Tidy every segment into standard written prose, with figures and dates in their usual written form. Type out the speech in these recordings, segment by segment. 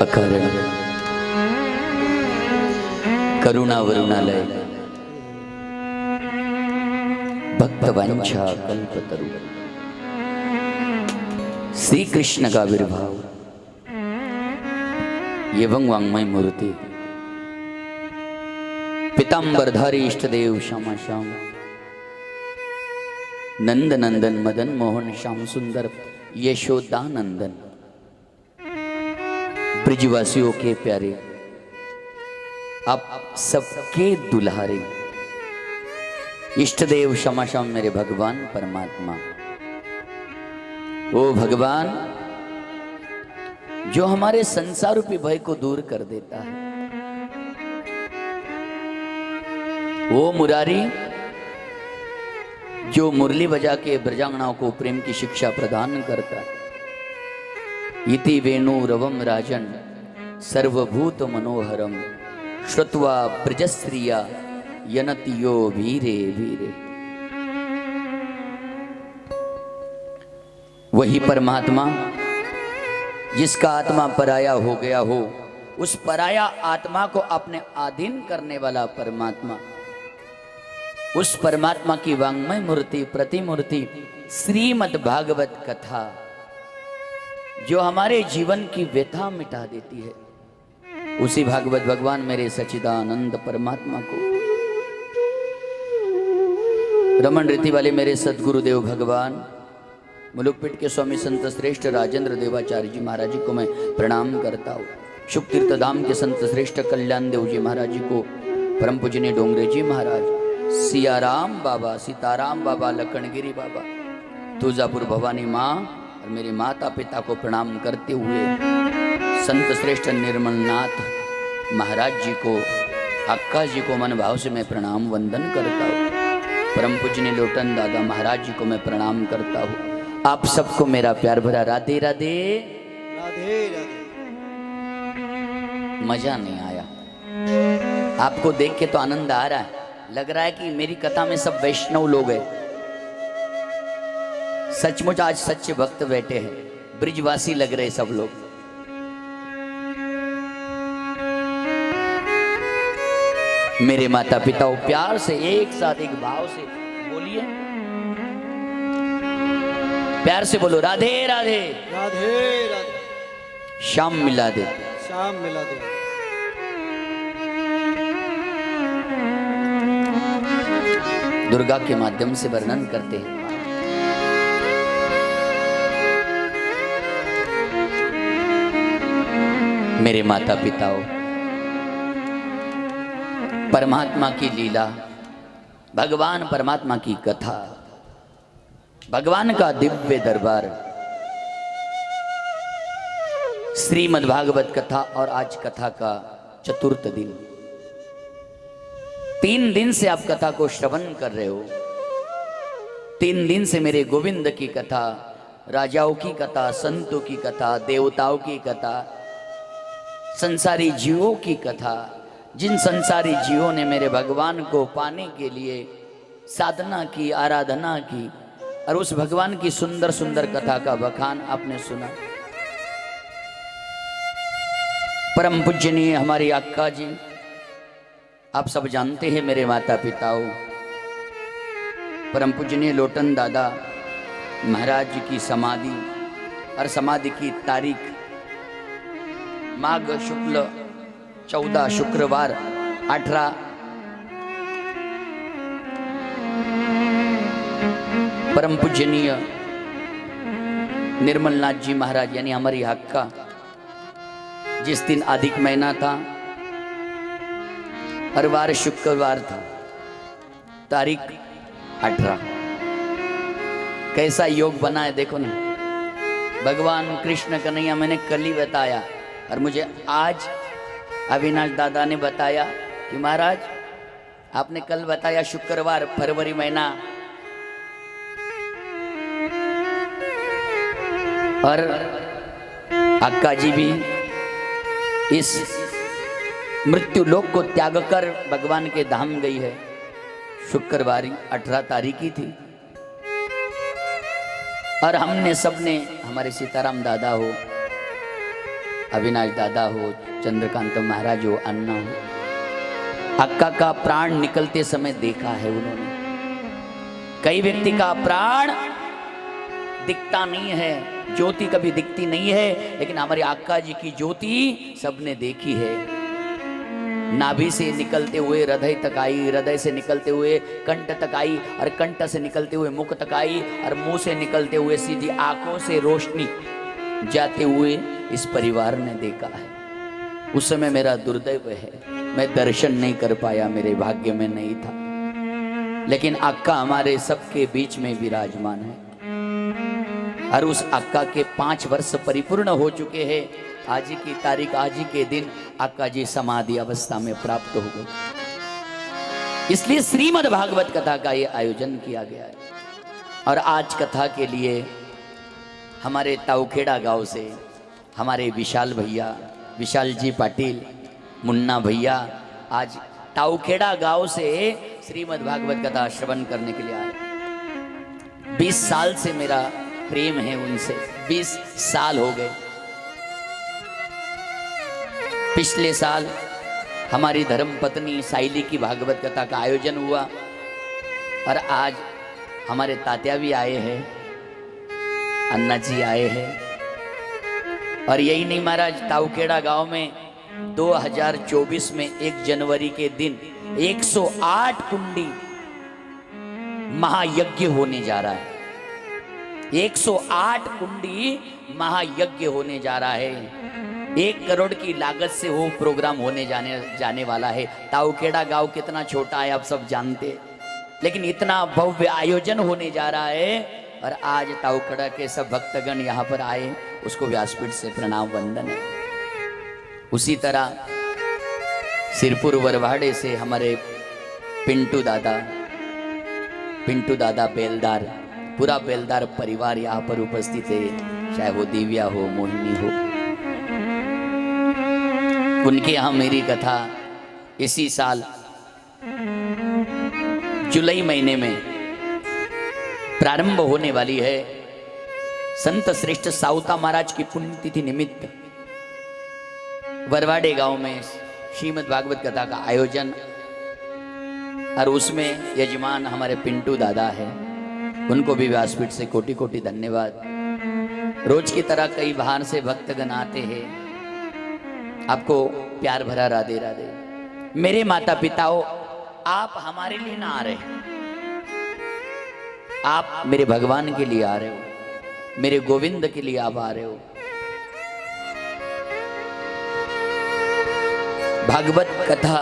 अकारण करुणा वरुणालय भक्तवंशा कल्पतरु श्री कृष्ण का आविर्भाव एवं वांग्मय मूर्ति पीतांबरधारी इष्टदेव श्यामा श्याम नंद नंदन मदन मोहन श्याम सुंदर यशोदानंदन ब्रिजवासियों के प्यारे आप सबके दुल्हारे इष्टदेव श्यामा श्याम मेरे भगवान परमात्मा। वो भगवान जो हमारे संसार रूपी भय को दूर कर देता है, वो मुरारी जो मुरली बजा के ब्रजांगनाओं को प्रेम की शिक्षा प्रदान करता है। इति वेणु रवम राजन सर्वभूत मनोहरम श्रुत्वा ब्रजस्त्रिया यनतियो वीरे वीरे। वही परमात्मा जिसका आत्मा पराया हो गया हो, उस पराया आत्मा को अपने अधीन करने वाला परमात्मा, उस परमात्मा की वांग्मय मूर्ति प्रतिमूर्ति श्रीमद् भागवत कथा जो हमारे जीवन की व्यथा मिटा देती है, उसी भागवत भगवान मेरे सच्चिदानंद परमात्मा को रमन रीति वाले मेरे सदगुरुदेव भगवान मुलुकपीठ के स्वामी संत श्रेष्ठ राजेंद्र देवाचार्य जी महाराज जी को मैं प्रणाम करता हूँ। शुभ तीर्थ धाम के संत श्रेष्ठ कल्याण देव जी महाराज जी को, परम पूजनीय डोंगरे जी महाराज, सियाराम बाबा, सीताराम बाबा, लखनगिरी बाबा, तुळजापुर भवानी माँ और मेरे माता पिता को प्रणाम करते हुए संत श्रेष्ठ निर्मलनाथ महाराज जी को, अक्का जी को मन भाव से मैं प्रणाम वंदन करता हूँ। परम पूजनीय लोटन दादा महाराज जी को मैं प्रणाम करता हूँ। आप सबको मेरा प्यार भरा राधे राधे राधे राधे। मजा नहीं आया? आपको देख के तो आनंद आ रहा है, लग रहा है कि मेरी कथा में सब वैष्णव लोग हैं। सचमुच आज सच्चे भक्त बैठे हैं, ब्रिजवासी लग रहे सब लोग। मेरे माता पिता प्यार से एक साथ एक भाव से बोलिए, प्यार से बोलो राधे राधे राधे राधे। श्याम मिला दे, श्याम मिला दे। दुर्गा के माध्यम से वर्णन करते हैं। मेरे माता पिताओं, परमात्मा की लीला, भगवान परमात्मा की कथा, भगवान का दिव्य दरबार, श्रीमद् भागवत कथा और आज कथा का चतुर्थ दिन। 3 दिन से आप कथा को श्रवण कर रहे हो। 3 दिन से मेरे गोविंद की कथा, राजाओं की कथा, संतों की कथा, देवताओं की कथा, संसारी जीवों की कथा, जिन संसारी जीवों ने मेरे भगवान को पाने के लिए साधना की, आराधना की, और उस भगवान की सुंदर सुंदर कथा का बखान आपने सुना। परम पूजनीय हमारी अक्का जी, आप सब जानते हैं मेरे माता पिताओं, परम पूजनीय लोटन दादा महाराज जी की समाधि और समाधि की तारीख माघ शुक्ल 14 शुक्रवार 18 परम पूजनीय निर्मलनाथ जी महाराज यानी हमारी हक्का, जिस दिन अधिक महीना था और वार शुक्रवार था, तारीख 18। कैसा योग बना है देखो ना। भगवान कृष्ण कन्हैया मैंने कल ही बताया, और मुझे आज अविनाश दादा ने बताया कि महाराज आपने कल बताया शुक्रवार फरवरी महीना, और अक्का जी भी इस मृत्यु लोक को त्याग कर भगवान के धाम गई है। शुक्रवार 18 तारीख की थी, और हमने सबने, हमारे सीताराम दादा हो, अविनाश दादा हो, चंद्रकांत महाराज हो, अन्ना हो, अक्का का प्राण निकलते समय देखा है उन्होंने। कई व्यक्ति का प्राण दिखता नहीं है, ज्योति कभी दिखती नहीं है, लेकिन हमारे अक्का जी की ज्योति सबने देखी है। नाभि से निकलते हुए हृदय तक आई, हृदय से निकलते हुए कंठ तक आई, और कंठ से निकलते हुए मुख तक आई, और मुंह से निकलते हुए सीधी आंखों से रोशनी जाते हुए इस परिवार ने देखा है। उस समय मेरा दुर्दैव है, मैं दर्शन नहीं कर पाया, मेरे भाग्य में नहीं था। लेकिन अक्का हमारे सबके बीच में विराजमान है, और उस अक्का के 5 वर्ष परिपूर्ण हो चुके हैं। आज की तारीख, आज ही के दिन अक्का जी समाधि अवस्था में प्राप्त हो गए। इसलिए श्रीमद् भागवत कथा का ये आयोजन किया गया है। और आज कथा के लिए हमारे ताऊखेड़ा गांव से हमारे विशाल भैया, विशाल जी पाटिल, मुन्ना भैया आज ताऊखेड़ा गांव से श्रीमद् भागवत कथा श्रवण करने के लिए आए। 20 साल से मेरा प्रेम है उनसे, 20 साल हो गए। पिछले साल हमारी धर्म पत्नी साइली की भागवत कथा का आयोजन हुआ, और आज हमारे तात्या भी आए हैं, अन्ना जी आए हैं। और यही नहीं महाराज, ताऊखेड़ा गांव में 2024 में 1 जनवरी के दिन 108 कुंडी महायज्ञ होने जा रहा है। 108 कुंडी महायज्ञ होने जा रहा है। 1 करोड़ की लागत से वो प्रोग्राम होने जाने वाला है। ताऊखेड़ा गांव कितना छोटा है आप सब जानते हैं, लेकिन इतना भव्य आयोजन होने जा रहा है। और आज ताऊखेड़ा के सब भक्तगण यहाँ पर आए, उसको व्यासपीठ से प्रणाम वंदन है। उसी तरह सिरपुर वरवाड़े से हमारे पिंटू दादा बेलदार, पूरा बेलदार परिवार यहाँ पर उपस्थित है, चाहे वो दिव्या हो, मोहिनी हो। उनके यहाँ मेरी कथा इसी साल जुलाई महीने में प्रारंभ होने वाली है। संत श्रेष्ठ सावता महाराज की पुण्यतिथि निमित्त वरवाड़े गांव में श्रीमद् भागवत कथा का आयोजन, और उसमें यजमान हमारे पिंटू दादा है। उनको भी व्यासपीठ से कोटि कोटि धन्यवाद। रोज की तरह कई बाहर से भक्तगण आते हैं, आपको प्यार भरा राधे राधे। मेरे माता पिताओं, आप हमारे लिए ना आ रहे, आप मेरे भगवान के लिए आ रहे हो, मेरे गोविंद के लिए आप आ रहे हो। भागवत कथा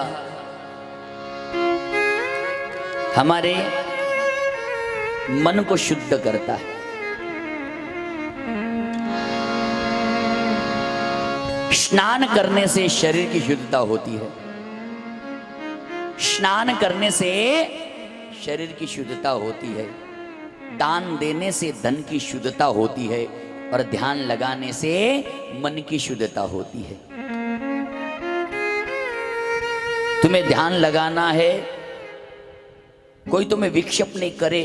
हमारे मन को शुद्ध करता है। स्नान करने से शरीर की शुद्धता होती है, स्नान करने से शरीर की शुद्धता होती है, दान देने से धन की शुद्धता होती है, और ध्यान लगाने से मन की शुद्धता होती है। तुम्हें ध्यान लगाना है, कोई तुम्हें विक्षेप नहीं करे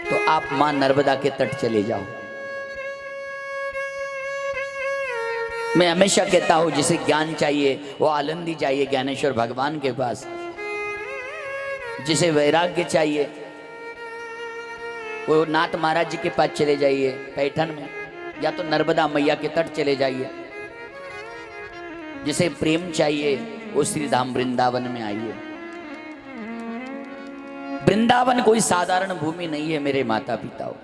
तो आप मां नर्मदा के तट चले जाओ। मैं हमेशा कहता हूं, जिसे ज्ञान चाहिए वो आनंदी चाहिए ज्ञानेश्वर भगवान के पास, जिसे वैराग्य चाहिए वो नाथ महाराज जी के पास चले जाइए पैठन में, या तो नर्मदा मैया के तट चले जाइए। जिसे प्रेम चाहिए वो श्री धाम वृंदावन में आइए। वृंदावन कोई साधारण भूमि नहीं है मेरे माता पिताओं,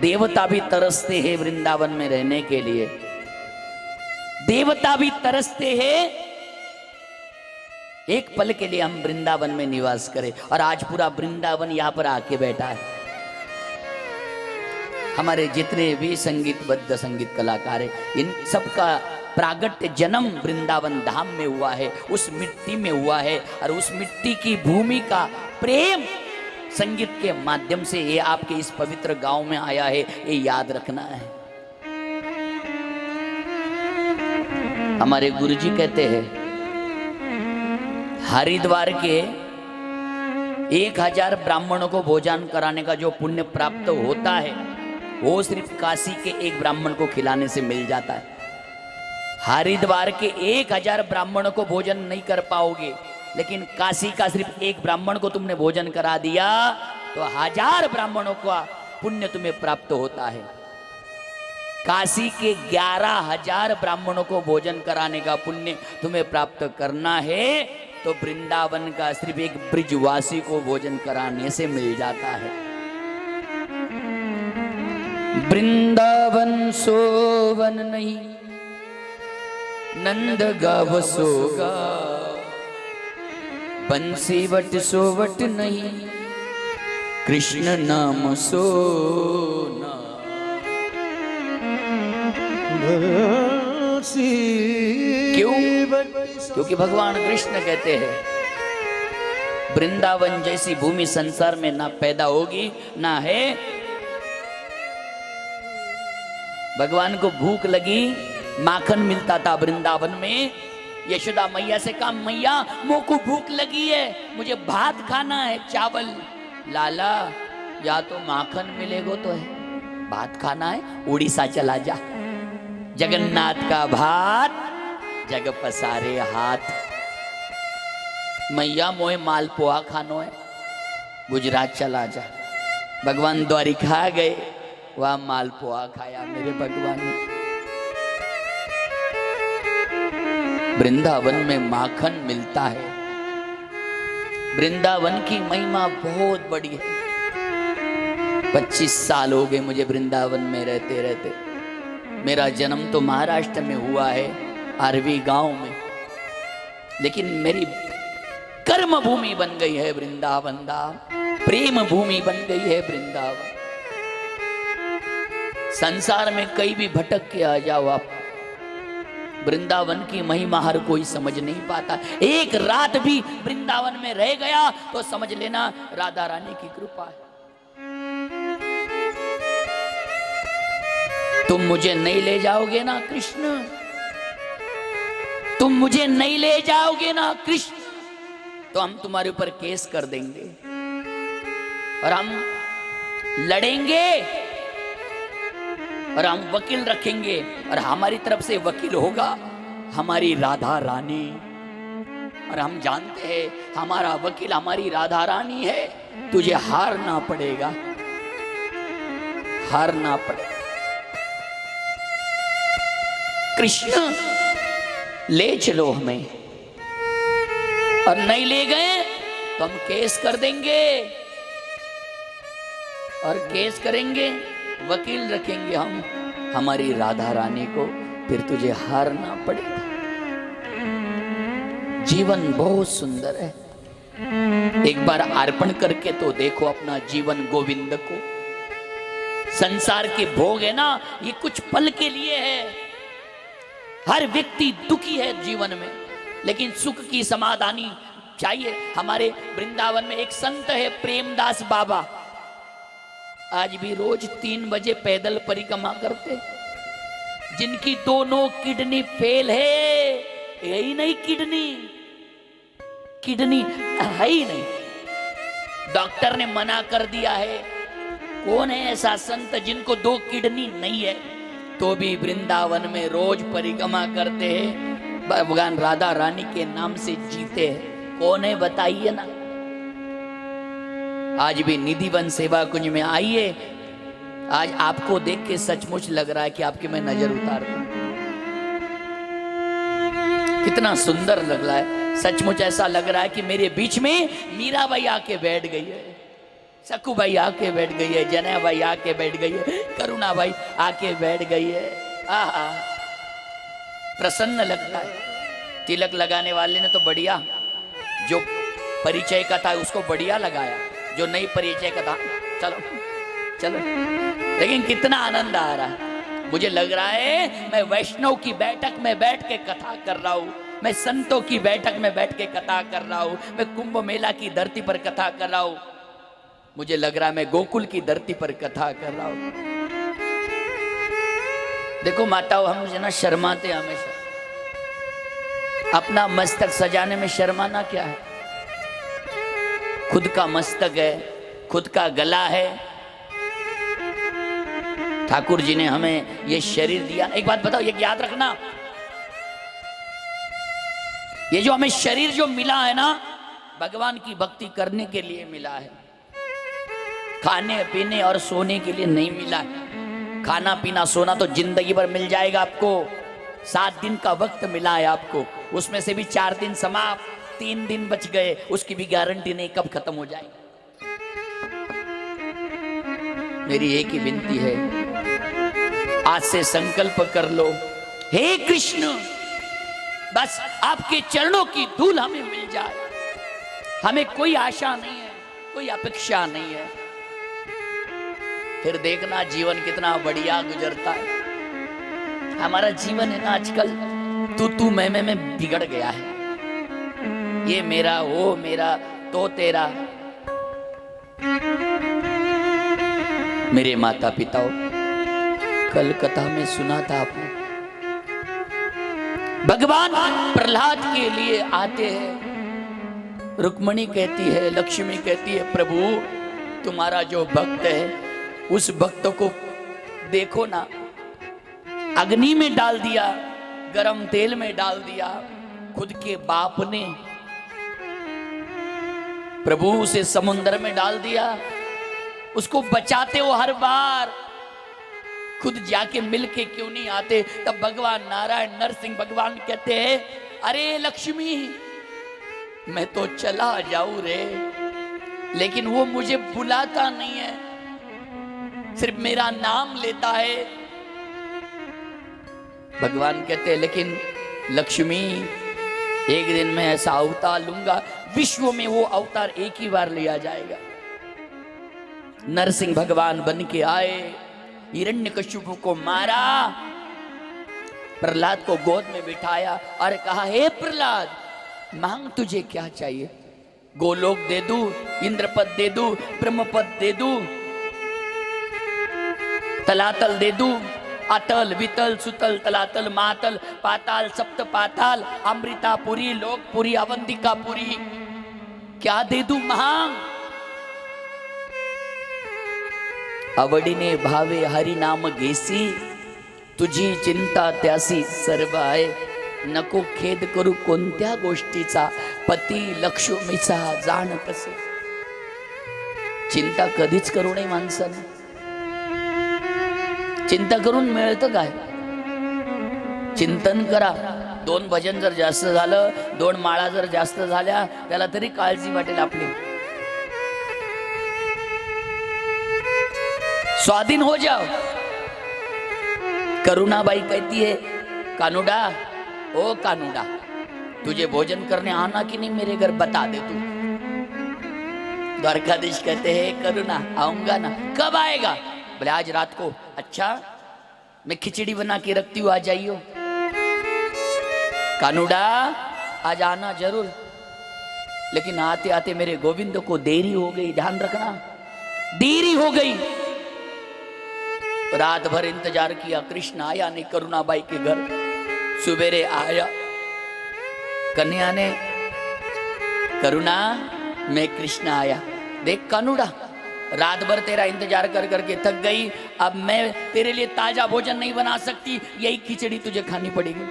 देवता भी तरसते हैं वृंदावन में रहने के लिए, देवता भी तरसते हैं एक पल के लिए हम वृंदावन में निवास करें। और आज पूरा वृंदावन यहाँ पर आके बैठा है। हमारे जितने भी संगीतबद्ध संगीत कलाकार हैं, इन सबका प्रागट्य जन्म वृंदावन धाम में हुआ है, उस मिट्टी में हुआ है। और उस मिट्टी की भूमि का प्रेम संगीत के माध्यम से ये आपके इस पवित्र गांव में आया है, ये याद रखना है। हमारे गुरुजी कहते हैं, हरिद्वार के 1000 ब्राह्मणों को भोजन कराने का जो पुण्य प्राप्त होता है, वो सिर्फ काशी के एक ब्राह्मण को खिलाने से मिल जाता है। हरिद्वार के 1000 ब्राह्मणों को भोजन नहीं कर पाओगे, लेकिन काशी का सिर्फ एक ब्राह्मण को तुमने भोजन करा दिया तो 1000 ब्राह्मणों का पुण्य तुम्हें प्राप्त होता है। काशी के 11,000 ब्राह्मणों को भोजन कराने का पुण्य तुम्हें प्राप्त करना है तो वृंदावन का सिर्फ एक ब्रिजवासी को भोजन कराने से मिल जाता है। वृंदावन सोवन नहीं, नंद गाव सोगा, बंसी वट सोवट नहीं, कृष्ण नाम सोना। क्यों? क्योंकि भगवान कृष्ण कहते हैं वृंदावन जैसी भूमि संसार में ना पैदा होगी ना है। भगवान को भूख लगी, माखन मिलता था वृंदावन में। यशोदा मैया से कहा, मैया मुझ को भूख लगी है, मुझे भात खाना है, चावल। लाला या तो माखन मिलेगो तो है, भात खाना है उड़ीसा चला जा, जगन्नाथ का भात जग पसारे हाथ। मैया मोए मालपुआ खानो है, गुजरात चला जा। भगवान द्वारिका गए, वहां मालपुआ खाया मेरे भगवान ने। वृंदावन में माखन मिलता है। वृंदावन की महिमा बहुत बड़ी है। 25 साल हो गए मुझे वृंदावन में रहते रहते। मेरा जन्म तो महाराष्ट्र में हुआ है, आरवी गांव में, लेकिन मेरी कर्म भूमि बन गई है वृंदावन धाम, प्रेम भूमि बन गई है वृंदावन। संसार में कहीं भी भटक के आ जाओ आप, वृंदावन की महिमा हर कोई समझ नहीं पाता। एक रात भी वृंदावन में रह गया तो समझ लेना राधा रानी की कृपा है। तुम मुझे नहीं ले जाओगे ना कृष्ण, तुम मुझे नहीं ले जाओगे ना कृष्ण, तो हम तुम्हारे ऊपर केस कर देंगे और हम लड़ेंगे और हम वकील रखेंगे और हमारी तरफ से वकील होगा हमारी राधा रानी। और हम जानते हैं हमारा वकील हमारी राधा रानी है। तुझे हारना पड़ेगा, हारना पड़ेगा। कृष्ण ले चलो हमें, और नहीं ले गए तो हम केस कर देंगे, और केस करेंगे, वकील रखेंगे हम हमारी राधा रानी को, फिर तुझे हारना पड़ेगा। जीवन बहुत सुंदर है, एक बार अर्पण करके तो देखो अपना जीवन गोविंद को। संसार के भोग है ना, ये कुछ पल के लिए है। हर व्यक्ति दुखी है जीवन में, लेकिन सुख की समाधानी चाहिए। हमारे वृंदावन में एक संत है प्रेमदास बाबा, आज भी रोज 3 बजे पैदल परिक्रमा करते, जिनकी दोनों किडनी फेल है। यही नहीं, किडनी है ही नहीं, डॉक्टर ने मना कर दिया है। कौन है ऐसा संत जिनको 2 किडनी नहीं है, तो भी वृंदावन में रोज परिक्रमा करते हैं, भगवान राधा रानी के नाम से जीते हैं। कौन है बताइए ना। आज भी निधिवन सेवा कुंज में आइए, आज आपको देख के सचमुच लग रहा है कि आपकी मैं नजर उतार दूं। कितना सुंदर लग रहा है, सचमुच ऐसा लग रहा है कि मेरे बीच में मीरा भाई आके बैठ गई है, सकू भाई आके बैठ गई है, जया भाई आके बैठ गई है, करुणा भाई आके बैठ गई है। आहा, प्रसन्न लगता है। तिलक लगाने वाले ने तो बढ़िया, जो परिचय का था उसको बढ़िया लगाया, जो नहीं परिचय का था चलो चलो, लेकिन कितना आनंद आ रहा है। मुझे लग रहा है मैं वैष्णव की बैठक में बैठ के कथा कर रहा हूँ, मैं संतों की बैठक में बैठ के कथा कर रहा हूँ, मैं कुंभ मेला की धरती पर कथा कर रहा हूँ। मुझे लग रहा है मैं गोकुल की धरती पर कथा कर रहा हूँ। देखो माताओं, हम मुझे ना शर्माते हमेशा, अपना मस्तक सजाने में शर्माना क्या है। खुद का मस्तक है, खुद का गला है, ठाकुर जी ने हमें ये शरीर दिया। एक बात बताओ, ये याद रखना, ये जो हमें शरीर जो मिला है ना, भगवान की भक्ति करने के लिए मिला है, खाने पीने और सोने के लिए नहीं मिला है। खाना पीना सोना तो जिंदगी भर मिल जाएगा आपको। 7 दिन का वक्त मिला है आपको, उसमें से भी 4 दिन समाप्त, 3 दिन बच गए, उसकी भी गारंटी नहीं कब खत्म हो जाएगा। मेरी एक ही विनती है, आज से संकल्प कर लो, हे कृष्ण बस आपके चरणों की धूल हमें मिल जाए। हमें कोई आशा नहीं है, कोई अपेक्षा नहीं है। फिर देखना जीवन कितना बढ़िया गुजरता है। हमारा जीवन है ना आजकल तू मैं में बिगड़ गया है। ये मेरा, वो मेरा, तो तेरा। मेरे माता पिताओं, कल कथा में सुना था आपने, भगवान प्रहलाद के लिए आते हैं। रुक्मणी कहती है, लक्ष्मी कहती है, प्रभु तुम्हारा जो भक्त है उस भक्त को देखो ना, अग्नि में डाल दिया, गरम तेल में डाल दिया। खुद के बाप ने प्रभु उसे समुद्र में डाल दिया। उसको बचाते हो हर बार, खुद जाके मिलके क्यों नहीं आते? तब भगवान नारायण नरसिंह भगवान कहते हैं, अरे लक्ष्मी मैं तो चला जाऊं रे, लेकिन वो मुझे बुलाता नहीं है, सिर्फ मेरा नाम लेता है। भगवान कहते हैं, लेकिन लक्ष्मी एक दिन मैं ऐसा अवतार लूंगा, विश्व में वो अवतार एक ही बार लिया जाएगा। नरसिंह भगवान बन के आए, हिरण्यकशिपु को मारा, प्रहलाद को गोद में बिठाया और कहा, हे प्रहलाद मांग तुझे क्या चाहिए? गोलोक दे दूं, इंद्रपद दे दूं, ब्रह्मपद दे दूं, तलातल दे दूं, अतल वितल सुतल तलातल मातल पाताल सप्त पाताल अमृतापुरी लोकपुरी अवंतिकापुरी, क्या दे दूं मांग? आवडीने भावे हरि नाम घेसी, तुझी चिंता त्यासी सर्व आहे, नको खेद करू कोणत्या गोष्टीचा, पती लक्ष्मीचा जाण कसे। चिंता कधीच करू नये माणसाने। चिंता करून मिळतं काय? चिंतन करा। 2 भजन जर जास्त झालं, 2 माळा जर जास्त झाल्या, त्याला तरी काळजी वाटेल आपली। स्वाधीन हो जाओ। करुणाबाई कहती है, कानूडा ओ कानूडा, तुझे भोजन करने आना कि नहीं मेरे घर बता दे तू। द्वारकाधीश कहते हैं, करुणा आऊंगा ना। कब आएगा? बोले आज रात को। अच्छा मैं खिचड़ी बना के रखती हूँ, आ जाइयो। कानूडा आज आना जरूर, लेकिन आते आते मेरे गोविंद को देरी हो गई, ध्यान रखना देरी हो गई। रात भर इंतजार किया, कृष्ण आया नहीं करुणाबाई के घर। सुबेरे आया, कन्या ने, करुणा मैं कृष्ण आया। देख कानूडा, रात भर तेरा इंतजार कर करके थक गई, अब मैं तेरे लिए ताजा भोजन नहीं बना सकती, यही खिचड़ी तुझे खानी पड़ेगी।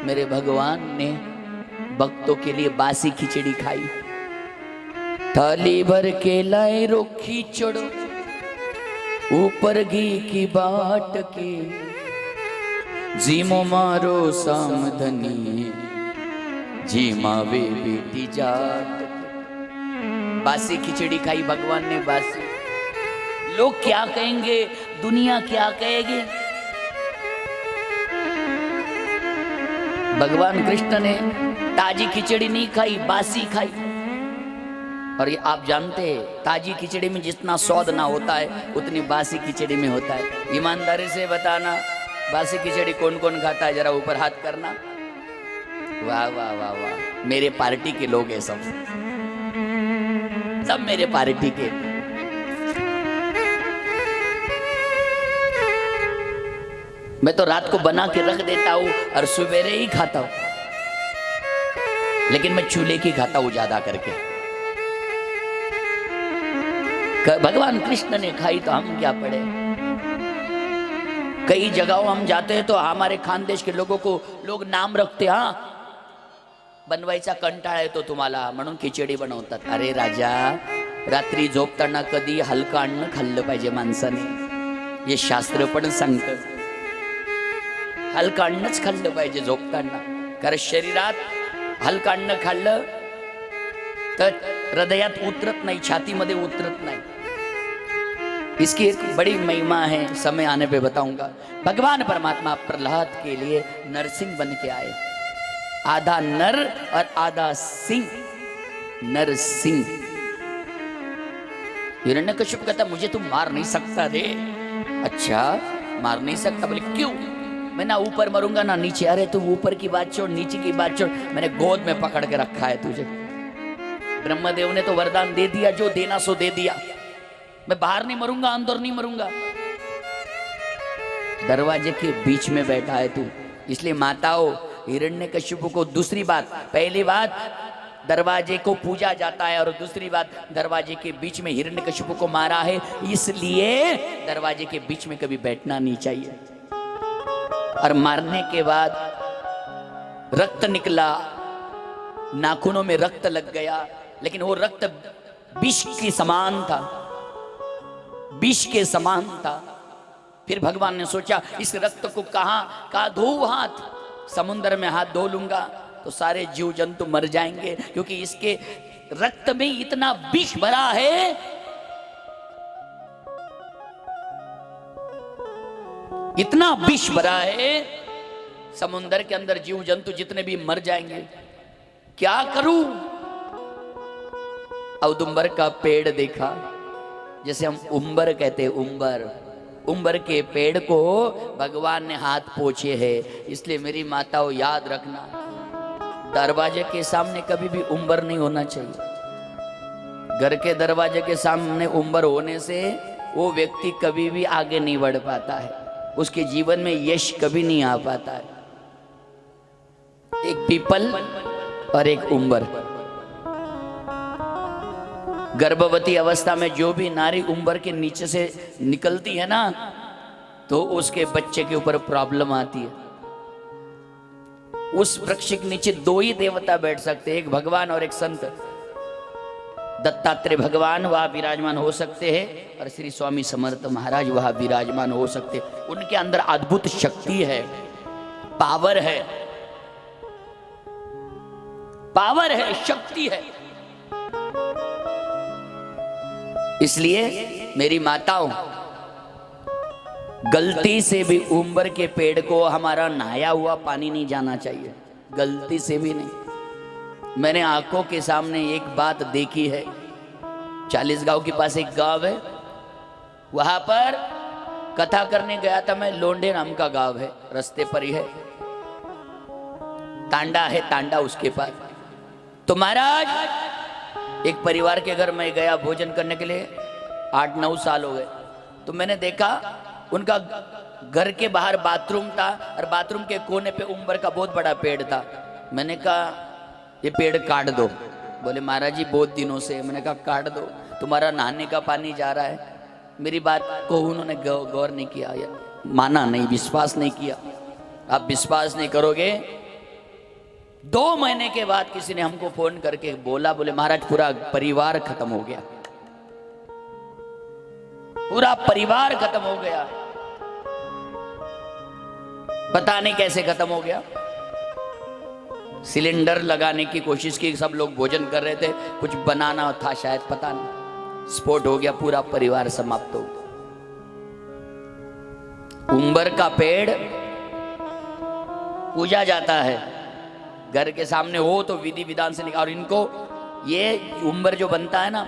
मेरे भगवान ने भक्तों के लिए बासी खिचड़ी खाई। थाली भर के लाए रो खिचड़ो, ऊपर घी की बाट के, जीमो मारो सामधनी, जीमावे बेटी जाट। बासी खिचड़ी खाई भगवान ने, बासी। लोग क्या कहेंगे, दुनिया क्या कहेगी? भगवान कृष्ण ने ताजी खिचड़ी नहीं खाई, बासी खाई। और ये आप जानते हैं, ताजी खिचड़ी में जितना स्वाद ना होता है उतनी बासी खिचड़ी में होता है। ईमानदारी से बताना, बासी खिचड़ी कौन कौन खाता है? जरा ऊपर हाथ करना। वाह वाह वाह वाह, मेरे पार्टी के लोग हैं सब, सब मेरे पार्टी के। मैं तो रात को बना के रख देता हूं और सवेरे ही खाता हूं, लेकिन मैं चूल्हे की खाता हूं ज्यादा करके। भगवान कृष्ण ने खाई तो हम क्या पड़े? कई जगहों हम जाते हैं तो हमारे खानदेश के लोगों को लोग नाम रखते, हाँ बनवायचा कंटाळा येतो तुम्हाला म्हणून खिचडी बनवतात. अरे राजा, रात्री झोपताना कधी हलकं अन्न खाल्लं पाहिजे माणसाने, हे शास्त्र पण सांगतं. हलकं अन्नच खाल्लं पाहिजे झोपताना, कारण शरीरात हलकं अन्न खाल्लं तर हृदयात उतरत नाही, छातीमध्ये उतरत नाही. इसकी एक बड़ी महिमा है, समय आने पे बताऊंगा. भगवान परमात्मा प्रहलाद के लिए नरसिंह बन के आए, आधा नर और आधा सिंह. नरसिंह. हिरण्यकश्यप कहता मुझे तुम मार नहीं सकता रे. अच्छा मार नहीं सकता? बोले क्यों? मैं ना ऊपर मरूंगा ना नीचे. अरे तू ऊपर की बात छोड़, नीचे की बात छोड़, मैंने गोद में पकड़ के रखा है तुझे. ब्रह्मदेव ने तो वरदान दे दिया, जो देना सो दे दिया. मैं बाहर नहीं मरूंगा, अंदर नहीं मरूंगा. दरवाजे के बीच में बैठा है तू. इसलिए माताओं, हिरण्यकश्यप को दूसरी बात, पहली बात दरवाजे को पूजा जाता है, और दूसरी बात दरवाजे के बीच में हिरण्यकश्यप को मारा है, इसलिए दरवाजे के बीच में कभी बैठना नहीं चाहिए. और मारने के बाद रक्त निकला, नाखूनों में रक्त लग गया, लेकिन वो रक्त विष के समान था, विष के समान था. फिर भगवान ने सोचा इस रक्त को कहाँ धोऊं? हाथ समुद्र में हाथ धो लूंगा तो सारे जीव जंतु मर जाएंगे, क्योंकि इसके रक्त में इतना विष भरा है. इतना विष भरा है, समुद्र के अंदर जीव जंतु जितने भी मर जाएंगे. क्या करूं? औदुंबर का पेड़ देखा, जैसे हम उम्बर कहते हैं, उम्बर. उम्बर के पेड़ को भगवान ने हाथ पोछे हैं. इसलिए मेरी माताओं याद रखना, दरवाजे के सामने कभी भी उम्बर नहीं होना चाहिए. घर के दरवाजे के सामने उम्बर होने से वो व्यक्ति कभी भी आगे नहीं बढ़ पाता है, उसके जीवन में यश कभी नहीं आ पाता है. एक पीपल और एक उम्बर. गर्भवती अवस्था में जो भी नारी उम्बर के नीचे से निकलती है ना, तो उसके बच्चे के ऊपर प्रॉब्लम आती है. उस वृक्ष के नीचे दो ही देवता बैठ सकते हैं, एक भगवान और एक संत. दत्तात्रेय भगवान वहां विराजमान हो सकते हैं, और श्री स्वामी समर्थ महाराज वहां विराजमान हो सकते हैं. उनके अंदर अद्भुत शक्ति है, पावर है, पावर है, शक्ति है. इसलिए मेरी माताओं, गलती से भी उम्बर के पेड़ को हमारा नहाया हुआ पानी नहीं जाना चाहिए, गलती से भी नहीं. मैंने आंखों के सामने एक बात देखी है. 40 गांव के पास एक गांव है, वहां पर कथा करने गया था मैं. लोंडे नाम का गांव है, रास्ते पर ही है. तांडा है, तांडा उसके पास. तो महाराज एक परिवार के घर में गया भोजन करने के लिए, 8-9 साल हो गए. तो मैंने देखा उनका घर के बाहर बाथरूम था, और बाथरूम के कोने पे उम्बर का बहुत बड़ा पेड़ था. मैंने कहा ये पेड़ काट दो. बोले महाराज जी बहुत दिनों से. मैंने कहा काट दो, तुम्हारा नहाने का पानी जा रहा है. मेरी बात को उन्होंने गौर नहीं किया, माना नहीं, विश्वास नहीं किया. आप विश्वास नहीं करोगे, 2 महीने के बाद किसी ने हमको फोन करके बोला, बोले महाराज पूरा परिवार खत्म हो गया, पूरा परिवार खत्म हो गया. पता नहीं कैसे खत्म हो गया. सिलेंडर लगाने की कोशिश की, सब लोग भोजन कर रहे थे, कुछ बनाना था शायद, पता नहीं, स्फोट हो गया, पूरा परिवार समाप्त हो गया. उम्बर का पेड़ पूजा जाता है, घर के सामने हो तो विधि विधान से निकाल. और इनको ये उम्बर जो बनता है ना,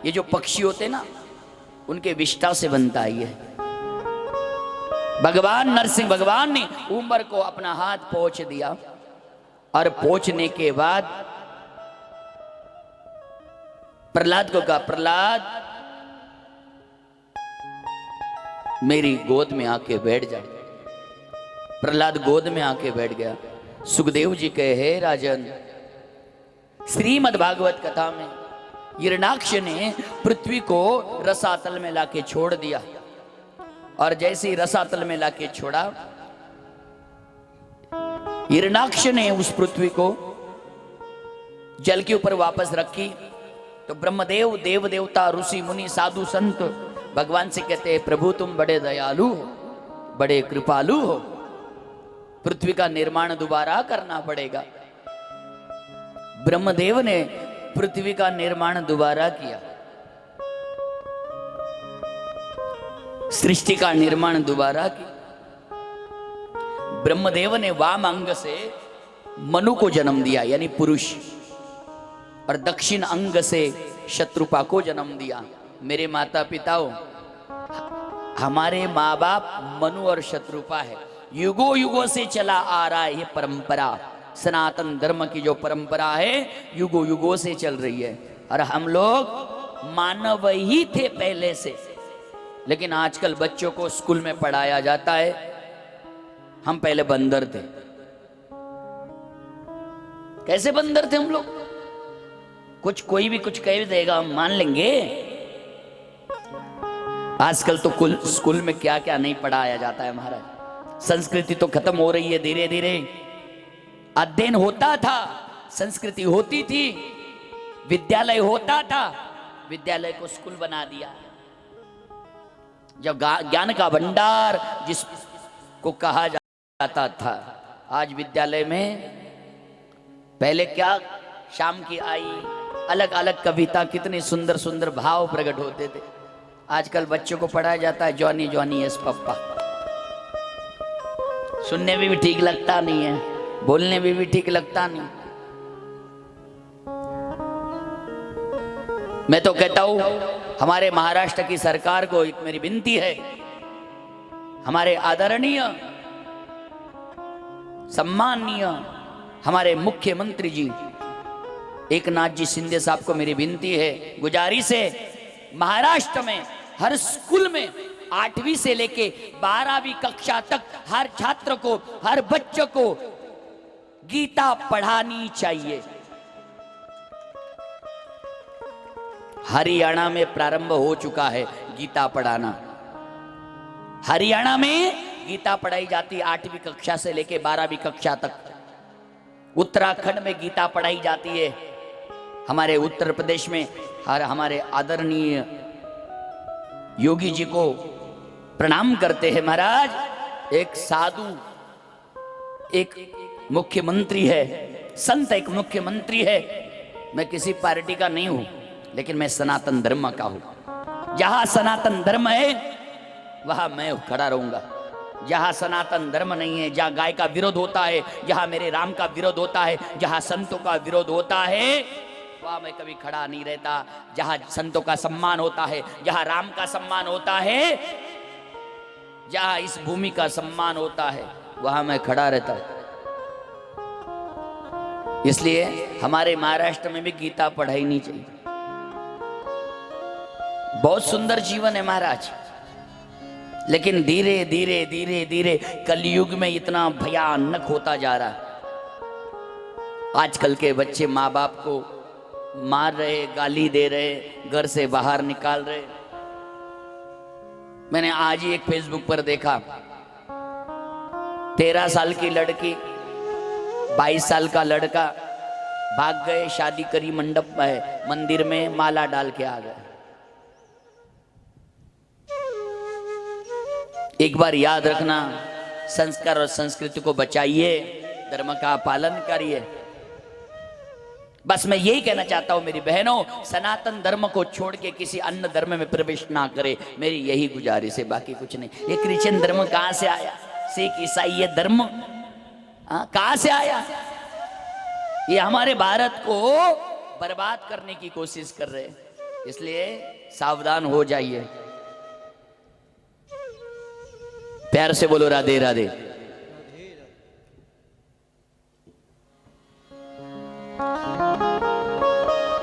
ये जो पक्षी होते हैं ना, उनके विष्ठा से बनता है. ये भगवान नरसिंह भगवान ने उम्बर को अपना हाथ पोंछ दिया, और पोंछने के बाद प्रहलाद को कहा, प्रहलाद मेरी गोद में आके बैठ जा. प्रहलाद गोद में आके बैठ गया. सुखदेव जी कहे, हे राजन, श्रीमद् भागवत कथा में हिरण्याक्ष ने पृथ्वी को रसातल में लाके छोड़ दिया, और जैसे ही रसातल में लाके छोड़ा, हिरण्याक्ष ने उस पृथ्वी को जल के ऊपर वापस रखी तो ब्रह्मदेव, देव देवता, ऋषि मुनि, साधु संत भगवान से कहते हैं प्रभु तुम बड़े दयालु हो, बड़े कृपालु हो, पृथ्वी का निर्माण दोबारा करना पड़ेगा। ब्रह्मदेव ने पृथ्वी का निर्माण दोबारा किया, सृष्टि का निर्माण दोबारा किया। ब्रह्मदेव ने वाम अंग से मनु को जन्म दिया यानी पुरुष, और दक्षिण अंग से शत्रुपा को जन्म दिया। मेरे माता पिताओं, हमारे माँ बाप मनु और शत्रुपा है, युगों युगों से चला आ रहा है ये परंपरा। सनातन धर्म की जो परंपरा है युगों युगों से चल रही है, और हम लोग मानव ही थे पहले से। लेकिन आजकल बच्चों को स्कूल में पढ़ाया जाता है हम पहले बंदर थे। कैसे बंदर थे हम लोग? कुछ कोई भी कुछ कह देगा हम मान लेंगे। आजकल तो कुल स्कूल में क्या क्या नहीं पढ़ाया जाता है महाराज। संस्कृति तो खत्म हो रही है धीरे धीरे। अध्ययन होता था, संस्कृति होती थी, विद्यालय होता था, विद्यालय को स्कूल बना दिया। जब ज्ञान का भंडार जिसको कहा जाता था, आज विद्यालय में पहले क्या शाम की आई अलग अलग कविता, कितने सुंदर सुंदर भाव प्रकट होते थे। आजकल बच्चों को पढ़ाया जाता है जॉनी जॉनी यस पप्पा। सुनने में भी ठीक लगता नहीं है, बोलने में भी ठीक लगता नहीं। मैं तो कहता हूं हमारे महाराष्ट्र की सरकार को एक मेरी विनती है, हमारे आदरणीय सम्माननीय हमारे मुख्यमंत्री जी एकनाथ जी शिंदे साहब को मेरी विनती है, गुजारिश है, महाराष्ट्र में हर स्कूल में 8वीं से लेके 12वीं कक्षा तक हर छात्र को, हर बच्चे को गीता पढ़ानी चाहिए। हरियाणा में प्रारंभ हो चुका है गीता पढ़ाना। हरियाणा में गीता पढ़ाई जाती है 8वीं कक्षा से लेके 12वीं कक्षा तक। उत्तराखंड में गीता पढ़ाई जाती है। हमारे उत्तर प्रदेश में हमारे आदरणीय योगी जी को प्रणाम करते हैं महाराज। एक साधु, एक मुख्यमंत्री है, संत एक मुख्यमंत्री है। मैं किसी पार्टी का नहीं हूं, लेकिन मैं सनातन धर्म का हूं। जहां सनातन धर्म है वहां मैं खड़ा रहूंगा। जहां सनातन धर्म नहीं है, जहां गाय का विरोध होता है, जहां मेरे राम का विरोध होता है, जहां संतों का विरोध होता है, वहां मैं कभी खड़ा नहीं रहता। जहां संतों का सम्मान होता है, जहां राम का सम्मान होता है, जहां इस भूमि का सम्मान होता है, वहां मैं खड़ा रहता हूं। इसलिए हमारे महाराष्ट्र में भी गीता पढ़ाई नहीं चाहिए। बहुत सुंदर जीवन है महाराज, लेकिन धीरे धीरे धीरे धीरे कलयुग में इतना भयानक होता जा रहा है। आजकल के बच्चे माँ बाप को मार रहे, गाली दे रहे, घर से बाहर निकाल रहे। मैंने आज ही एक फेसबुक पर देखा, 13 साल की लड़की, 22 साल का लड़का भाग गए, शादी करी मंडप में, मंदिर में माला डाल के आ गए। एक बार याद रखना, संस्कार और संस्कृति को बचाइए, धर्म का पालन करिए। बस मैं यही कहना चाहता हूं मेरी बहनों, सनातन धर्म को छोड़ के किसी अन्य धर्म में प्रवेश ना करे, मेरी यही गुजारिश है, बाकी कुछ नहीं। ये क्रिश्चियन धर्म कहां से आया? सिख ईसाई ये धर्म कहां से आया? ये हमारे भारत को बर्बाद करने की कोशिश कर रहे हैं, इसलिए सावधान हो जाइए। प्यार से बोलो राधे राधे।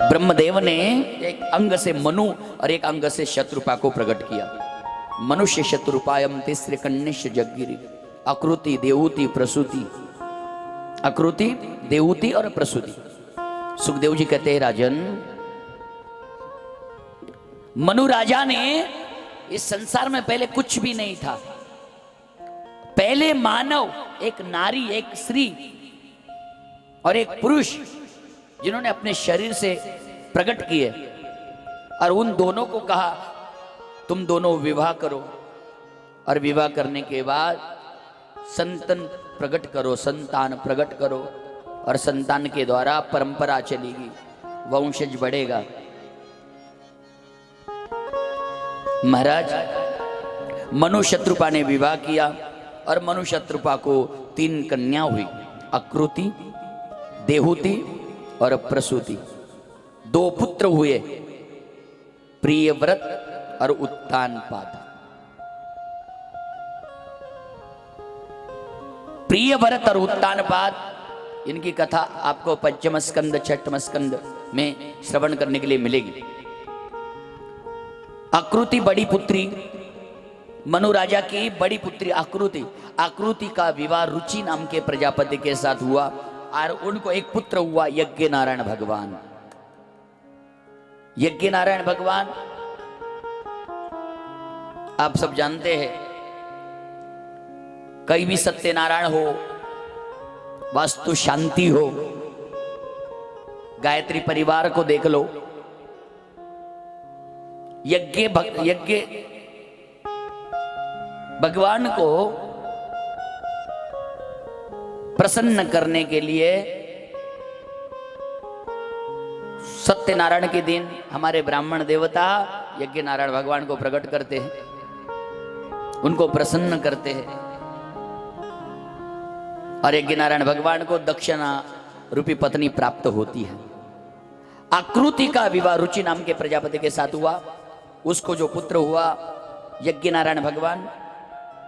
ब्रह्मदेव ने एक अंग से मनु और एक अंग से शत्रुपा को प्रकट किया। मनुष्य शत्रुपायम तिस्र कन्निश जगगिरी, आकृति देवूति प्रसूति, आकृति देवूति और प्रसूति। सुखदेव जी कहते हैं राजन, मनु राजा ने, इस संसार में पहले कुछ भी नहीं था। पहले मानव, एक नारी, एक स्त्री और एक पुरुष, जिन्होंने अपने शरीर से प्रकट किए, और उन दोनों को कहा तुम दोनों विवाह करो, और विवाह करने के बाद संतान प्रकट करो, संतान प्रकट करो, और संतान के द्वारा परंपरा चलेगी, वंशज बढ़ेगा। महाराज मनु शत्रुपा ने विवाह किया, और मनु शत्रुपा को 3 कन्या हुई, आकृति, देहूति और प्रसूति। 2 पुत्र हुए, प्रियव्रत और उत्तानपाद। प्रियव्रत और उत्तानपाद, इनकी कथा आपको पंचम स्कंद छठम स्कंद में श्रवण करने के लिए मिलेगी। आकृति बड़ी पुत्री, मनु राजा की बड़ी पुत्री आकृति, आकृति का विवाह रुचि नाम के प्रजापति के साथ हुआ, और उनको एक पुत्र हुआ, यज्ञ नारायण भगवान। यज्ञ नारायण भगवान आप सब जानते हैं, कहीं भी सत्यनारायण हो, वास्तु शांति हो, गायत्री परिवार को देख लो, यज्ञ भगवान को प्रसन्न करने के लिए सत्यनारायण के दिन हमारे ब्राह्मण देवता यज्ञ नारायण भगवान को प्रकट करते हैं, उनको प्रसन्न करते हैं, और यज्ञ नारायण भगवान को दक्षिणा रूपी पत्नी प्राप्त होती है। आकृति का विवाह रुचि नाम के प्रजापति के साथ हुआ, उसको जो पुत्र हुआ यज्ञ नारायण भगवान,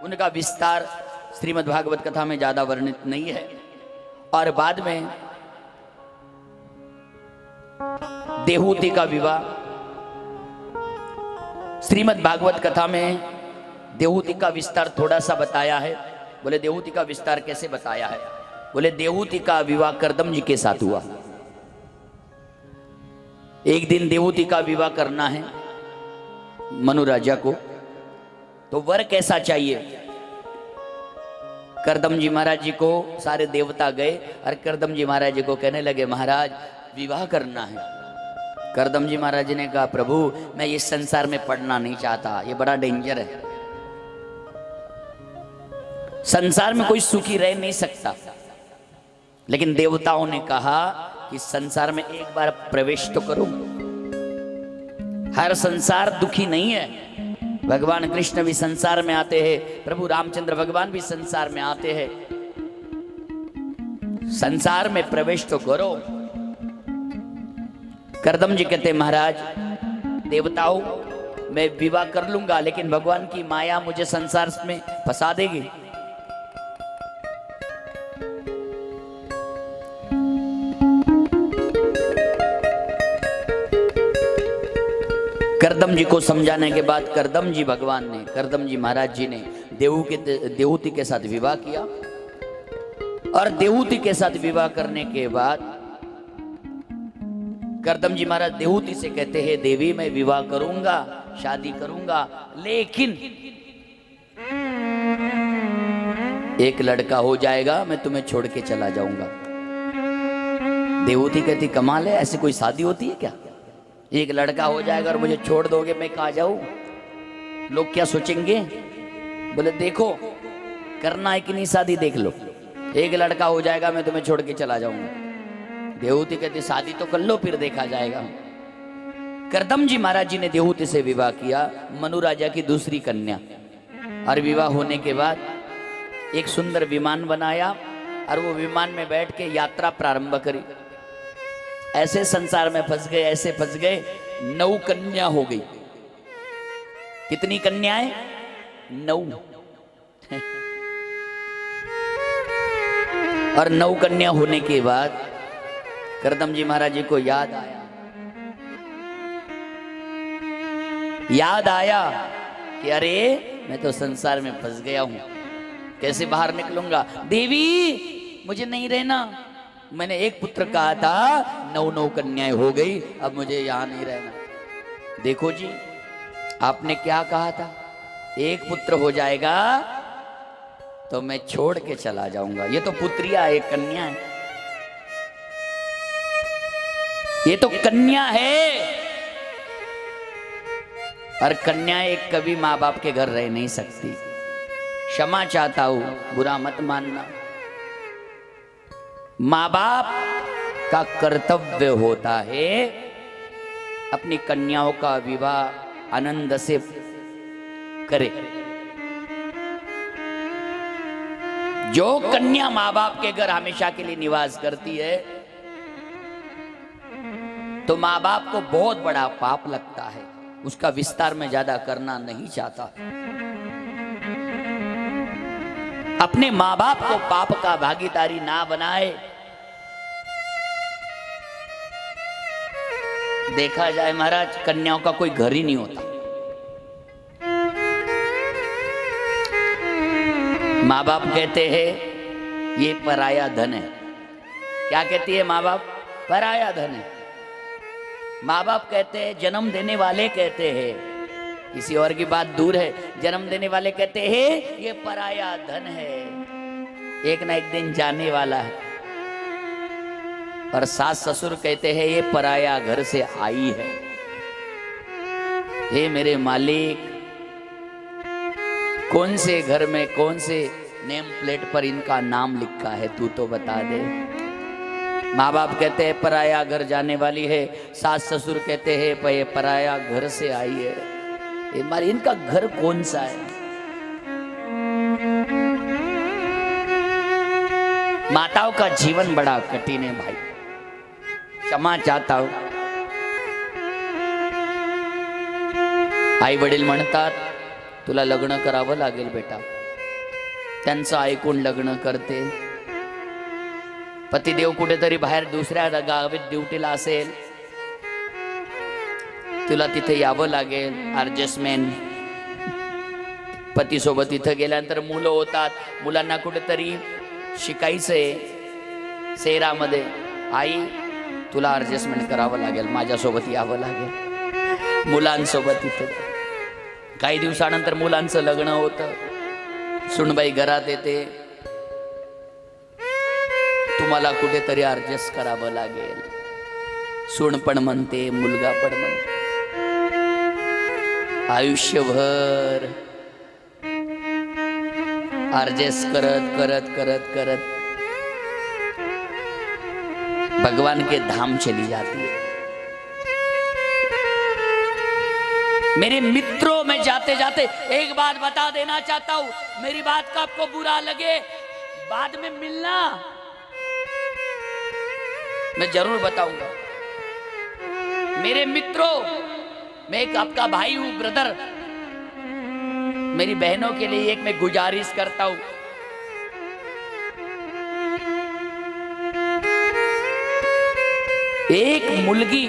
उनका विस्तार श्रीमद् भागवत कथा में ज्यादा वर्णित नहीं है। और बाद में देहूति का विवाह, श्रीमद् भागवत कथा में देहूति का विस्तार थोड़ा सा बताया है। बोले देहूति का विस्तार कैसे बताया है? बोले देहूति का विवाह कर्दम जी के साथ हुआ। एक दिन देवूति का विवाह करना है मनु राजा को, तो वर कैसा चाहिए? कर्दम जी महाराज जी को सारे देवता गए और कर्दम जी महाराज जी को कहने लगे, महाराज विवाह करना है। कर्दम जी महाराज जी ने कहा, प्रभु मैं इस संसार में पढ़ना नहीं चाहता, ये बड़ा डेंजर है, संसार में कोई सुखी रह नहीं सकता। लेकिन देवताओं ने कहा कि संसार में एक बार प्रवेश तो करो। हर संसार दुखी नहीं है, भगवान कृष्ण भी संसार में आते हैं, प्रभु रामचंद्र भगवान भी संसार में आते हैं, संसार में प्रवेश तो करो। कर्दम जी कहते, महाराज देवताओं मैं विवाह कर लूंगा, लेकिन भगवान की माया मुझे संसार में फंसा देगी। कर्दम जी को समझाने के बाद कर्दम जी भगवान ने, कर्दम जी महाराज जी ने देवूति के साथ विवाह किया, और देवूति के साथ विवाह करने के बाद कर्दम जी महाराज देवूति से कहते हैं, देवी मैं विवाह करूंगा, शादी करूंगा, लेकिन एक लड़का हो जाएगा, मैं तुम्हें छोड़ के चला जाऊंगा। देवूति कहती, कमाल है, ऐसी कोई शादी होती है क्या? एक लड़का हो जाएगा और मुझे छोड़ दोगे, मैं कहाँ जाऊं? लोग क्या सोचेंगे? बोले देखो करना है कि नहीं शादी, देख लो, एक लड़का हो जाएगा मैं तुम्हें छोड़ के चला जाऊंगा। देवूति कहती, शादी तो कर लो फिर देखा जाएगा। कर्दम जी महाराज जी ने देवूति से विवाह किया, मनु राजा की दूसरी कन्या, और विवाह होने के बाद एक सुंदर विमान बनाया, और वो विमान में बैठ के यात्रा प्रारंभ करी। ऐसे संसार में फंस गए, ऐसे फंस गए, 9 कन्या हो गई। कितनी कन्याएं? 9। और 9 कन्या होने के बाद कर्दम जी महाराज जी को याद आया कि अरे मैं तो संसार में फंस गया हूं, कैसे बाहर निकलूंगा? देवी मुझे नहीं रहना, मैंने एक पुत्र कहा था, 9 कन्याएं हो गई, अब मुझे यहां नहीं रहना। देखो जी आपने क्या कहा था, एक पुत्र हो जाएगा तो मैं छोड़ के चला जाऊंगा। ये तो पुत्रिया, एक कन्या है। ये तो कन्या है, और कन्या एक कभी माँ बाप के घर रह नहीं सकती। क्षमा चाहता हूं, बुरा मत मानना। माँ बाप का कर्तव्य होता है अपनी कन्याओं का विवाह आनंद से करे। जो कन्या माँ बाप के घर हमेशा के लिए निवास करती है तो माँ बाप को बहुत बड़ा पाप लगता है। उसका विस्तार में ज्यादा करना नहीं चाहता। अपने माँ बाप को पाप का भागीदारी ना बनाए। देखा जाए महाराज, कन्याओं का कोई घर ही नहीं होता। माँ बाप कहते हैं ये पराया धन है। क्या कहती है माँ बाप? पराया धन है। माँ बाप कहते हैं, जन्म देने वाले कहते हैं, किसी और की बात दूर है, जन्म देने वाले कहते हैं ये पराया धन है, एक ना एक दिन जाने वाला है। और सास ससुर कहते हैं ये पराया घर से आई है। हे मेरे मालिक, कौन से घर में कौन से नेम प्लेट पर इनका नाम लिखा है, तू तो बता दे। माँ बाप कहते हैं पराया घर जाने वाली है, सास ससुर कहते हैं पर ये पराया घर से आई है। ये मारी इनका घर कौन सा है? माताओं का जीवन बड़ा कठिन है भाई, क्षमा चाहता हूं। आई वडील म्हणतात तुला लग्न करावं लागेल बेटा, त्यांचं ऐकून लग्न करते। पतिदेव कुठेतरी बाहेर दुसऱ्या गावात ड्युटीला असेल, तुला तिथे यावं लागेल। ॲडजस्टमेंट, पती सोबत इथं गेल्यानंतर मुलं होतात, मुलांना कुठेतरी शिकायचंय शहरामध्ये, आई तुला ॲडजस्टमेंट करावं लागेल, माझ्यासोबत यावं लागेल। मुलांसोबत इथं काही दिवसानंतर मुलांचं लग्न होतं, सुनबाई घरात येते, तुम्हाला कुठेतरी ॲडजस्ट करावं लागेल। सून पण म्हणते, मुलगा पण म्हणते। आयुष्यभर ॲडजस्ट करत करत करत करत भगवान के धाम चली जाती है। मेरे मित्रों, मैं जाते जाते एक बात बता देना चाहता हूं, मेरी बात का आपको बुरा लगे बाद में मिलना, मैं जरूर बताऊंगा। मेरे मित्रों, मैं एक आपका भाई हूं, ब्रदर। मेरी बहनों के लिए एक मैं गुजारिश करता हूं, एक मुलगी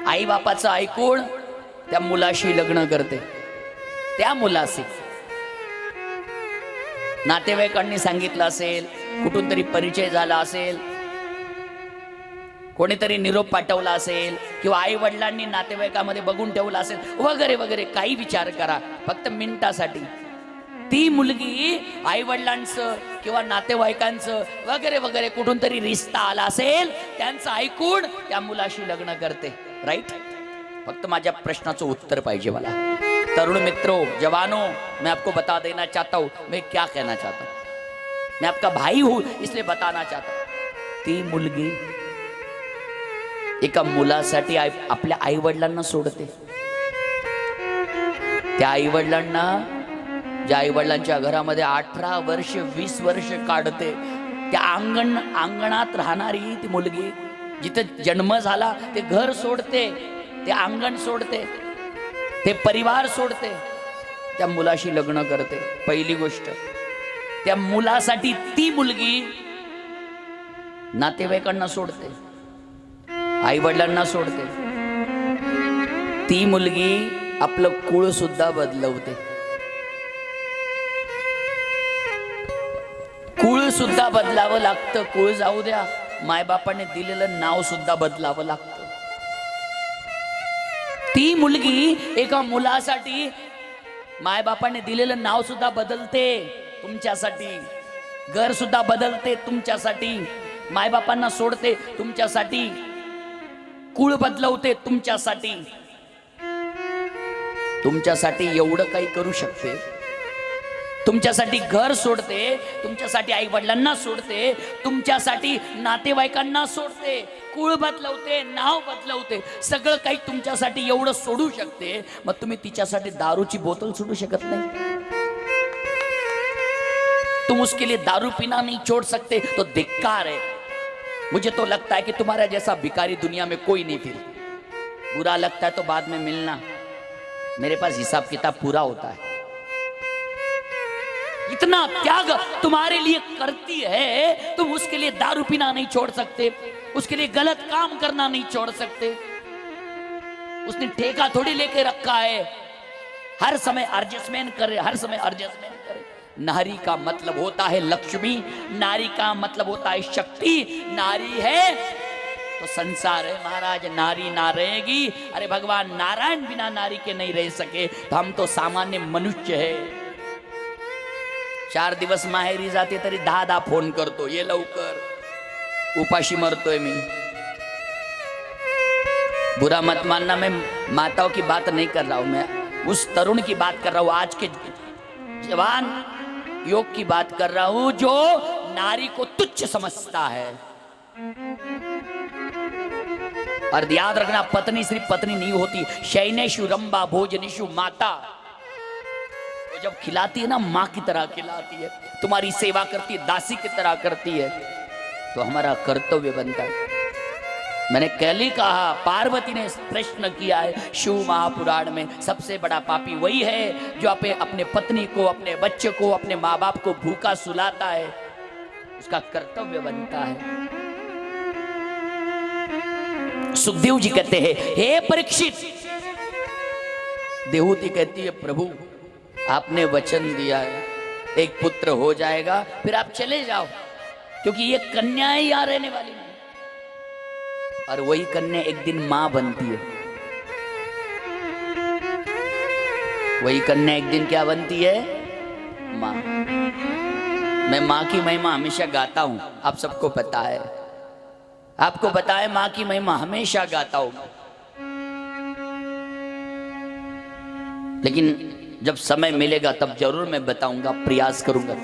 आई बापाचं ऐकून त्या मुलाशी लग्न करते। त्या मुलाशी नातेवाईकांनी सांगितलं असेल, कुठून तरी परिचय झाला असेल, कोणीतरी निरोप पाठवला असेल, किंवा आई वडिलांनी नातेवाईकामध्ये बघून ठेवला असेल, वगैरे वगैरे काही विचार करा, फक्त मिनिटासाठी ती मुलगी आई वडिलांचं किंवा नातेवाईकांचं वगैरे वगैरे कुठून तरी रिश्ता आला असेल, त्यांचं ऐकून त्या मुलाशी लग्न करते। राइट? फक्त माझ्या प्रश्नाचं उत्तर पाहिजे मला। तरुण मित्रों, जवानों, मैं आपको बता देना चाहता हूं, मैं क्या कहना चाहता हूं। मैं आपका भाई हूं इसलिए बताना चाहता हूं। ती मुलगी एका मुलासाठी आपल्या आई वडिलांना सोडते। त्या आई वडिलांना, ज्या आई वडिलांच्या घरामध्ये 18 वर्ष 20 वर्ष काढते, त्या अंगणात राहणारी ती मुलगी, जिथे जन्म झाला ते घर सोडते, ते अंगण सोडते, ते परिवार सोडते, त्या मुलाशी लग्न करते। पहिली गोष्ट, त्या मुलासाठी ती मुलगी नातेवाईकांना सोडते, आई वडिलांना सोडते। ती मुलगी आपलं कुळ सुद्धा बदलवते, कुळ सुद्धा बदलावं लागतं। कुळ जाऊ द्या, मायबापाने दिलेलं नाव सुद्धा बदलावं लागतं। ती मुलगी एका मुलासाठी मायबापाने दिलेलं नाव सुद्धा बदलते तुमच्यासाठी, घर सुद्धा बदलते तुमच्यासाठी, मायबापांना सोडते तुमच्यासाठी। कुळ बदलवते तुमच्यासाठी, तुमच्यासाठी एवढं काही करू शकते, तुमच्यासाठी घर सोडते, तुमच्यासाठी आई वडिलांना सोडते, तुमच्यासाठी नातेवाईकांना सोडते, कुळ बदलवते, नाव बदलवते, सगळं काही तुमच्यासाठी एवढं सोडू शकते, मग तुम्ही तिच्यासाठी दारूची बोतल सोडू शकत नाही? तुम उसके लिए दारू पीना नहीं छोड़ सकते तो धिक्कार है। मुझे तो लगता है कि तुम्हारा जैसा भिखारी दुनिया में कोई नहीं। फिर बुरा लगता है तो बाद में मिलना, मेरे पास हिसाब किताब पूरा होता है। इतना त्याग तुम्हारे लिए करती है, तुम उसके लिए दारू पीना नहीं छोड़ सकते, उसके लिए गलत काम करना नहीं छोड़ सकते। उसने ठेका थोड़ी लेके रखा है, हर समय एडजस्टमेंट करे, हर समय एडजस्टमेंट करे। नारी का मतलब होता है लक्ष्मी, नारी का मतलब होता है शक्ति। नारी है तो संसार है महाराज, नारी ना रहेगी। अरे भगवान नारायण बिना नारी के नहीं रह सके, तो हम तो सामान्य मनुष्य है। 4 दिवस माहेरी जाते तरी 10 फोन करतो, ये लवकर, उपाशी मरतोय मी। बुरा मत मानना, मैं माताओं की बात नहीं कर रहा हूं, मैं उस तरुण की बात कर रहा हूं, आज के जवान योग की बात कर रहा हूं जो नारी को तुच्छ समझता है। और याद रखना, पत्नी सिर्फ पत्नी नहीं होती, शयनेषु रंभा भोजनेषु माता। वो जब खिलाती है ना, माँ की तरह खिलाती है, तुम्हारी सेवा करती है, दासी की तरह करती है। तो हमारा कर्तव्य बनता है। मैंने कल ही कहा, पार्वती ने प्रश्न किया है शिव महापुराण में, सबसे बड़ा पापी वही है जो अपने पत्नी को, अपने बच्चे को, अपने माँ बाप को भूखा सुलाता है। उसका कर्तव्य बनता है। सुखदेव जी कहते हैं, हे परीक्षित, देहूति कहती है प्रभु आपने वचन दिया है एक पुत्र हो जाएगा, फिर आप चले जाओ, क्योंकि ये कन्या ही यहाँ रहने वाली नहीं। और वही कन्या एक दिन मां बनती है। वही कन्या एक दिन क्या बनती है? मां। मैं मां की महिमा हमेशा गाता हूं, आप सबको पता है, आपको पता है, मां की महिमा हमेशा गाता हूं। लेकिन जब समय मिलेगा तब जरूर मैं बताऊंगा, प्रयास करूंगा।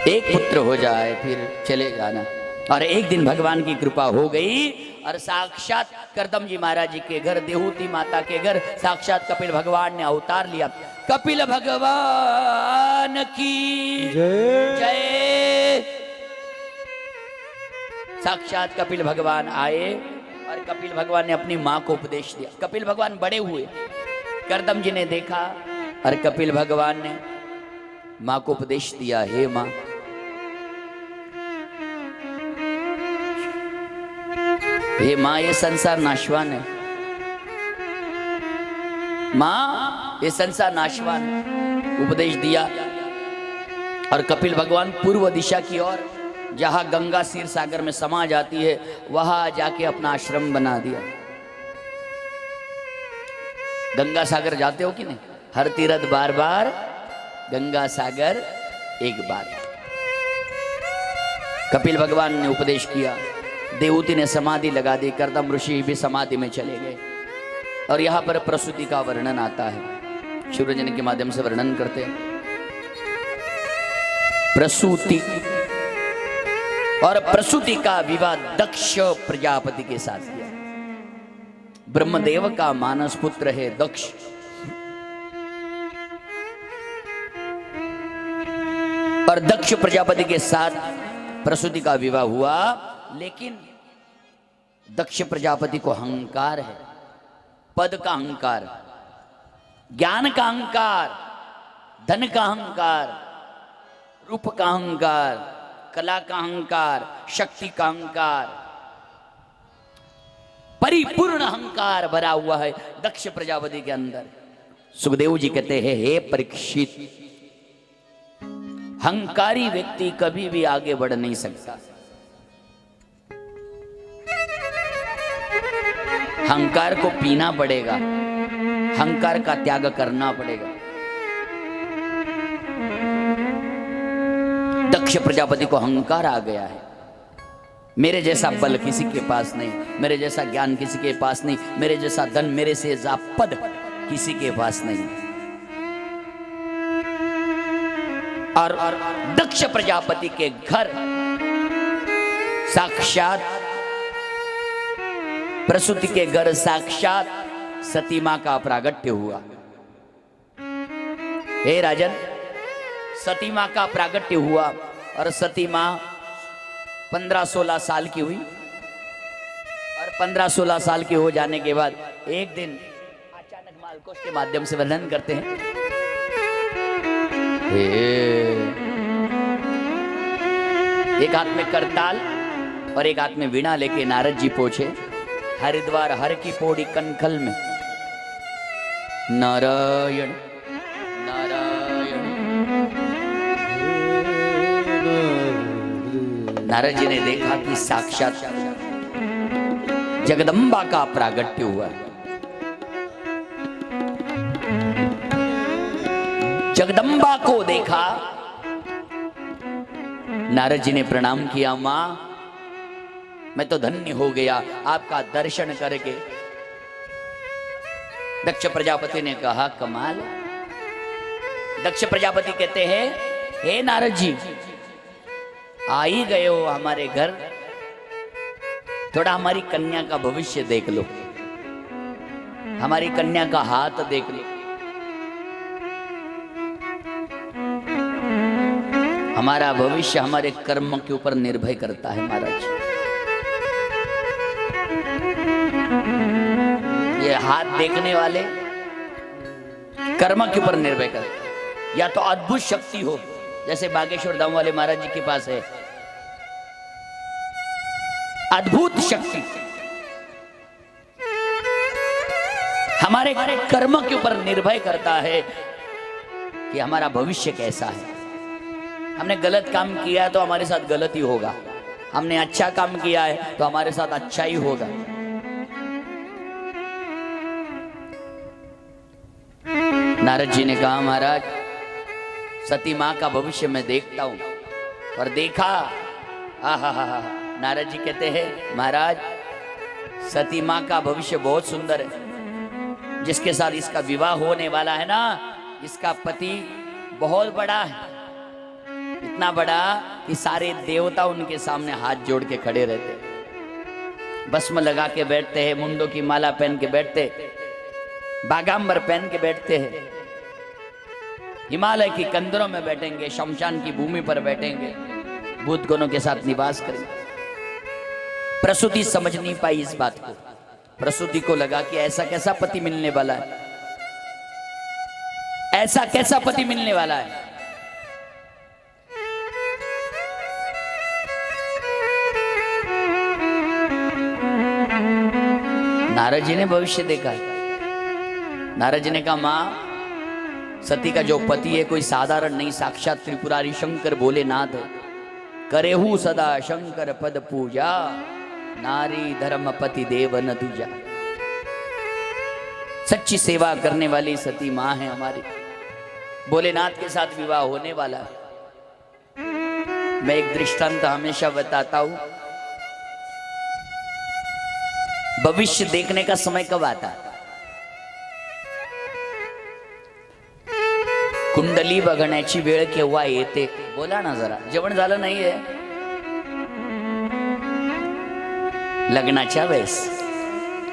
एक पुत्र हो जाए फिर चले जाना। और एक दिन भगवान की कृपा हो गई और साक्षात करदम जी महाराज जी के घर, देहूति माता के घर साक्षात कपिल भगवान ने अवतार लिया। कपिल भगवान की जय। साक्षात कपिल भगवान आए और कपिल भगवान ने अपनी मां को उपदेश दिया। कपिल भगवान बड़े हुए, करदम जी ने देखा और कपिल भगवान ने मां को उपदेश दिया, हे मां, हे मां, ये संसार नाशवान है। मां, ये संसार नाशवान है। उपदेश दिया और कपिल भगवान पूर्व दिशा की ओर, जहां गंगा क्षीर सागर में समा जाती है, वहां जाके अपना आश्रम बना दिया। गंगा सागर जाते हो कि नहीं? हर तीर्थ बार बार, गंगा सागर एक बार। कपिल भगवान ने उपदेश किया, देवूति ने समाधि लगा दी, करदम ऋषि भी समाधि में चले गए। और यहाँ पर प्रसूति का वर्णन आता है, शिवरंजन के माध्यम से वर्णन करते हैं। प्रसूति और प्रसूति का विवाह दक्ष प्रजापति के साथ किया। ब्रह्मदेव का मानस पुत्र है दक्ष। और दक्ष प्रजापति के साथ प्रसूति का विवाह हुआ, लेकिन दक्ष प्रजापति को अहंकार है, पद का अहंकार, ज्ञान का अहंकार, धन का अहंकार, रूप का अहंकार, कला का अहंकार, शक्ति का अहंकार, परिपूर्ण अहंकार भरा हुआ है दक्ष प्रजापति के अंदर। सुखदेव जी कहते हैं, हे परीक्षित, अहंकारी व्यक्ति कभी भी आगे बढ़ नहीं सकता। अहंकार को पीना पड़ेगा, अहंकार का त्याग करना पड़ेगा। दक्ष प्रजापति को अहंकार आ गया है, मेरे जैसा बल किसी के पास नहीं, मेरे जैसा ज्ञान किसी के पास नहीं, मेरे जैसा धन, मेरे से ज्यादा पद किसी के पास नहीं। और दक्ष प्रजापति के घर साक्षात प्रसूति के घर साक्षात सती मां का प्रागट्य हुआ। हे राजन, सती मां का प्रागट्य हुआ और सती मां 15-16 साल की हुई और 15-16 साल की हो जाने के बाद एक दिन अचानक मालकोष के माध्यम से वर्णन करते हैं, एक हाथ में करताल और एक हाथ में वीणा लेके नारद जी पहुंचे हरिद्वार हर की पौड़ी कनखल में। नारायण नारायण। नारद जी ने देखा कि साक्षात जगदम्बा का प्रागट्य हुआ। जगदम्बा को देखा, नारद जी ने प्रणाम किया, मां मैं तो धन्य हो गया आपका दर्शन करके। दक्ष प्रजापति ने कहा कमाल। दक्ष प्रजापति कहते हैं, हे नारद जी आ ही गए हो हमारे घर, थोड़ा हमारी कन्या का भविष्य देख लो, हमारी कन्या का हाथ देख लो। हमारा भविष्य हमारे कर्म के ऊपर निर्भर करता है महाराज। ये हाथ देखने वाले कर्म के ऊपर निर्भर करते, या तो अद्भुत शक्ति हो जैसे बागेश्वर धाम वाले महाराज जी के पास है अद्भुत शक्ति, हमारे कर्म के ऊपर निर्भर करता है कि हमारा भविष्य कैसा है। हमने गलत काम किया है तो हमारे साथ गलत ही होगा, हमने अच्छा काम किया है तो हमारे साथ अच्छा ही होगा। नारद जी ने कहा महाराज सती मां का भविष्य मैं देखता हूं, और देखा आहा। नारद जी कहते हैं महाराज सती मां का भविष्य बहुत सुंदर है, जिसके साथ इसका विवाह होने वाला है ना, इसका पति बहुत बड़ा है, इतना बड़ा कि सारे देवता उनके सामने हाथ जोड़ के खड़े रहते, भस्म लगा के बैठते हैं, मुंडों की माला पहन के बैठते, बागांबर पहन के बैठते हैं, हिमालय की कंदरों में बैठेंगे, शमशान की भूमि पर बैठेंगे, भूत गणों के साथ निवास करेंगे। प्रसूति समझ नहीं पाई इस बात को। प्रसूति को लगा कि ऐसा कैसा पति मिलने वाला है, ऐसा कैसा पति मिलने वाला है। नारद जी ने भविष्य देखा। नारद जी ने कहा मां सती का जो पति है कोई साधारण नहीं, साक्षात त्रिपुरारी शंकर भोलेनाथ है। करेहू सदा शंकर पद पूजा, नारी धर्म पति देव न दूजा। सच्ची सेवा करने वाली सती मां है हमारी, भोलेनाथ के साथ विवाह होने वाला है। मैं एक दृष्टांत हमेशा बताता हूं, भविष्य देखने का समय कब आता है? कुंडली बघण्याची वेळ केव्हा येते? बोला ना जरा, जेवण झालं नाहीये? लग्नाच्या वेळेस,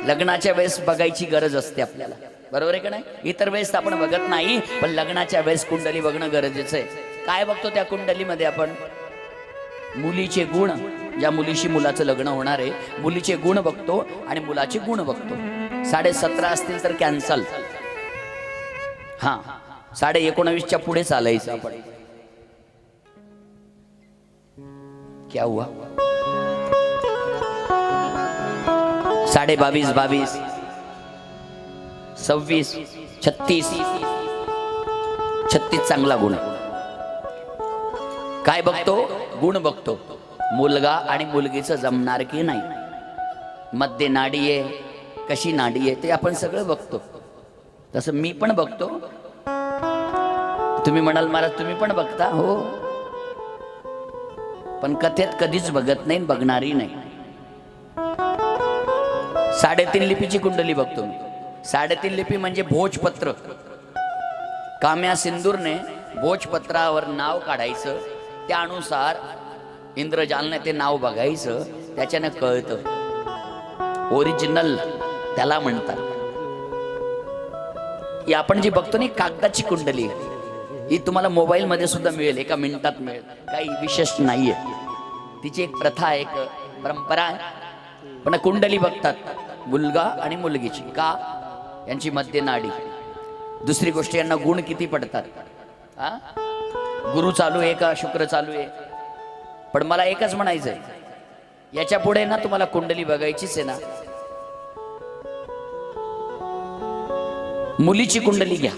लग्नाच्या वेळेस बघायची गरज असते आपल्याला, बरोबर आहे का नाही? इतर वेळेस आपण बघत नाही, पण लग्नाच्या वेळेस कुंडली बघणं गरजेचं आहे. काय बघतो त्या कुंडलीमध्ये आपण? मुलीचे गुण, ज्या मुलीशी मुलाचं लग्न होणार आहे मुलीचे गुण बघतो आणि मुलाचे गुण बघतो. 17.5 असतील तर कॅन्सल, हा 19.5च्या पुढे चालायचं आपण. क्या हुआ? 22.5, 22, 26, 36 चांगला गुण. काय बघतो? गुण बघतो. मुलगा आणि मुलगीचं जमणार की नाही, मध्ये नाडी आहे, कशी नाडी आहे ते आपण सगळं बघतो. तसं मी पण बघतो. तुम्ही म्हणाल महाराज तुम्ही पण बघता? हो, पण कथेत कधीच बघत नाही, बघणारही नाही. 3.5 लिपीची कुंडली बघतो मी. 3.5 लिपी म्हणजे भोजपत्र. काम्या सिंदूरने भोजपत्रावर नाव काढायचं, त्यानुसार इंद्रजालने ते नाव बघायचं, त्याच्यानं कळतं. ओरिजिनल त्याला म्हणतात. ही आपण जी बघतो ना कागदाची कुंडली, ही तुम्हाला मोबाईल मध्ये सुद्धा मिळेल, एका मिनिटात मिळेल, काही विशेष नाहीये. तिची एक प्रथा आहे, एक परंपरा आहे. पण कुंडली बघतात मुलगा आणि मुलगीची, का? यांची मध्य नाडी. दुसरी गोष्ट, यांना गुण किती पडतात. गुरु चालू आहे का शुक्र चालू आहे. पण मला एकच म्हणायचंय, याच्या पुढे ना तुम्हाला कुंडली बघायचीच आहे ना, मुलीची कुंडली घ्या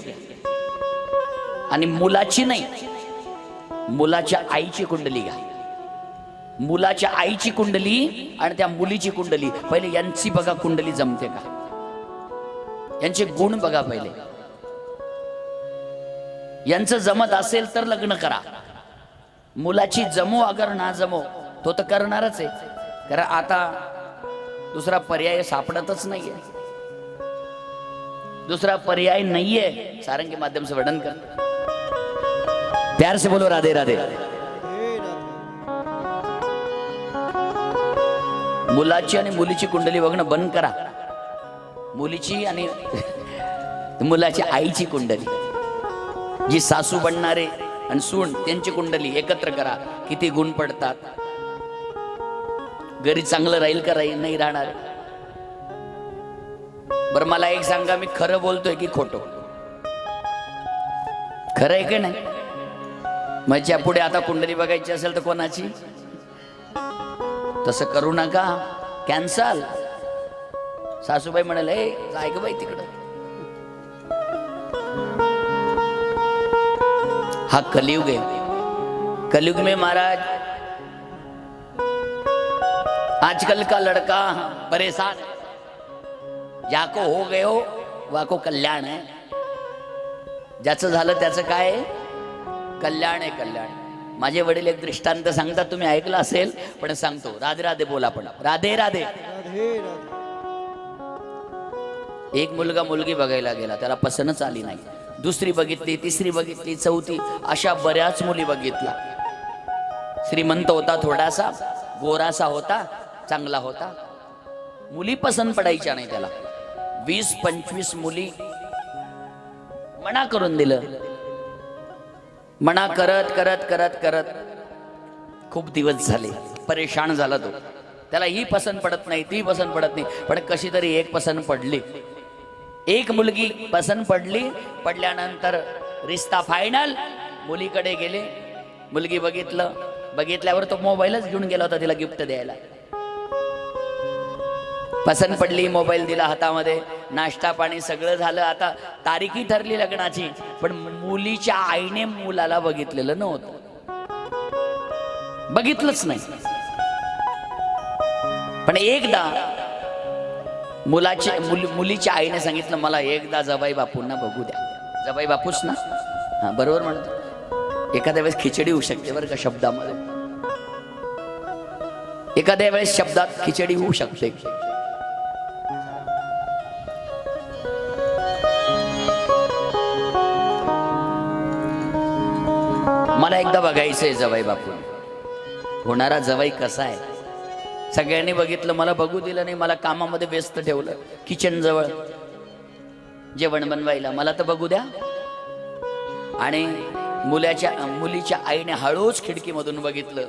आणि मुलाची नाही, मुलाच्या आईची कुंडली घ्या. मुलाच्या आईची कुंडली आणि त्या मुलीची कुंडली, पहिले यांची बघा कुंडली जमते का, यांचे गुण बघा पहिले. यांचं जमत असेल तर लग्न करा. मुलाची जमो अगर ना जमो, तो तर करणारच आहे, कारण आता दुसरा पर्याय सापडतच नाहीये. दूसरा पर्याय नाहीये. सारंग के माध्यम से वर्णन कर, प्यार से बोलो राधे राधे. मुलाची आणि मुलीची कुंडली बघणं बंद करा. मुलीची आणि मुलाच्या आईची कुंडली, जी सासू बनणारे आणि सून त्यांची कुंडली एकत्र करा. किती गुण पडतात. घरी चांगलं राहील का नाही राहणार. बरं मला एक सांगा, मी खरं बोलतोय की खोटं? खरं आहे की नाही? माझ्या पुढे आता कुंडली बघायची असेल तर कोणाची? तसं करू नका, कॅन्सल. सासूबाई म्हणाले, ए जाय ग बाई तिकडं. हा कलयुग है. कलयुग में महाराज आजकल का लड़का परेशान है. ज्याको हो गए हो वाको कल्याण है. ज्याचं झालं त्याचं काय आहे? कल्याण आहे, कल्याण. माझे वडील एक दृष्टांत सांगतात, तुम्ही ऐकलं असेल पण सांगतो. राधे राधे बोला पण, राधे राधे. एक मुलगा मुलगी बघायला गेला, त्याला पसंतच आली नाही. दुसरी बघितली, तिसरी बघितली, चौथी, अशा बऱ्याच मुली बघितल्या. श्रीमंत होता, थोडासा गोरासा होता, चांगला होता. मुली पसंत पडायच्या नाही त्याला. 20-25 मुली मना करून दिलं. मना करत करत करत करत खूप दिवस झाले. परेशान झाला तो. त्याला ही पसंत पडत नाही, ती पसंत पडत नाही, पण कशी तरी एक पसंत पडली. एक मुलगी पसंत पडली. पडल्यानंतर रिश्ता फायनल. मुलीकडे गेले, मुलगी बघितलं. बघितल्यावर तो मोबाईलच घेऊन गेला होता तिला गिफ्ट द्यायला. पसंत पडली, मोबाईल दिला हातामध्ये, नाश्ता पाणी सगळं झालं. आता तारीखही ठरली लग्नाची, पण मुलीच्या आईने मुलाला बघितलेलं नव्हतं, बघितलंच नाही. पण एकदा मुलीच्या आईने सांगितलं, मला एकदा जबाई बापूंना बघू द्या. जबाई बापूच ना, हा बरोबर म्हणतो. एखाद्या वेळेस खिचडी होऊ शकते बरं का शब्दामध्ये, एखाद्या वेळेस शब्दात खिचडी होऊ शकते. मला एकदा बघायचंय जवाई बापू. होणारा जवाई कसा आहे? सगळ्यांनी बघितलं, मला बघू दिलं नाही. मला कामामध्ये व्यस्त ठेवलं, किचन जवळ जेवण बनवायला. मला तर बघू द्या. आणि मुलीच्या आईने हळूच खिडकीमधून बघितलं,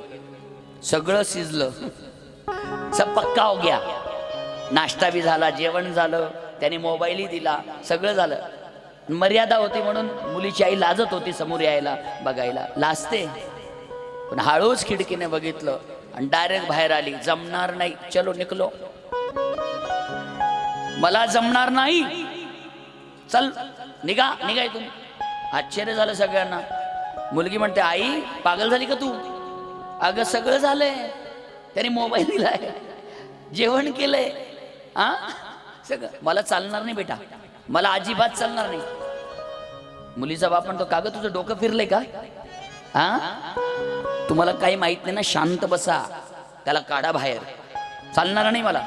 सगळं शिजलं, सब पक्का हो गया. नाश्ता भी झाला, जेवण झालं, त्याने मोबाईलही दिला, सगळं झालं. मर्यादा होती म्हणून मुलीची आई लाजत होती समोर यायला, बघायला. लाजते, पण हळूच खिडकीने बघितलं आणि डायरेक्ट बाहेर आली. जमणार नाही, चलो निकलो. मला जमणार नाही, चल निघा निघा इथून. आश्चर्य झालं सगळ्यांना. मुलगी म्हणते, आई पागल झाली का तू? अगं सगळं झालंय, त्याने मोबाईल दिलाय, जेवण केलंय, हा सगळं. मला चालणार नाही बेटा, मला अजिबात चालणार नाही. मुलीचा बाप म्हणतो, कागद तुझं डोकं फिरलंय का? हा तुम्हाला काही माहित नाही ना, शांत बसा, त्याला काढा बाहेर, चालणार नाही मला.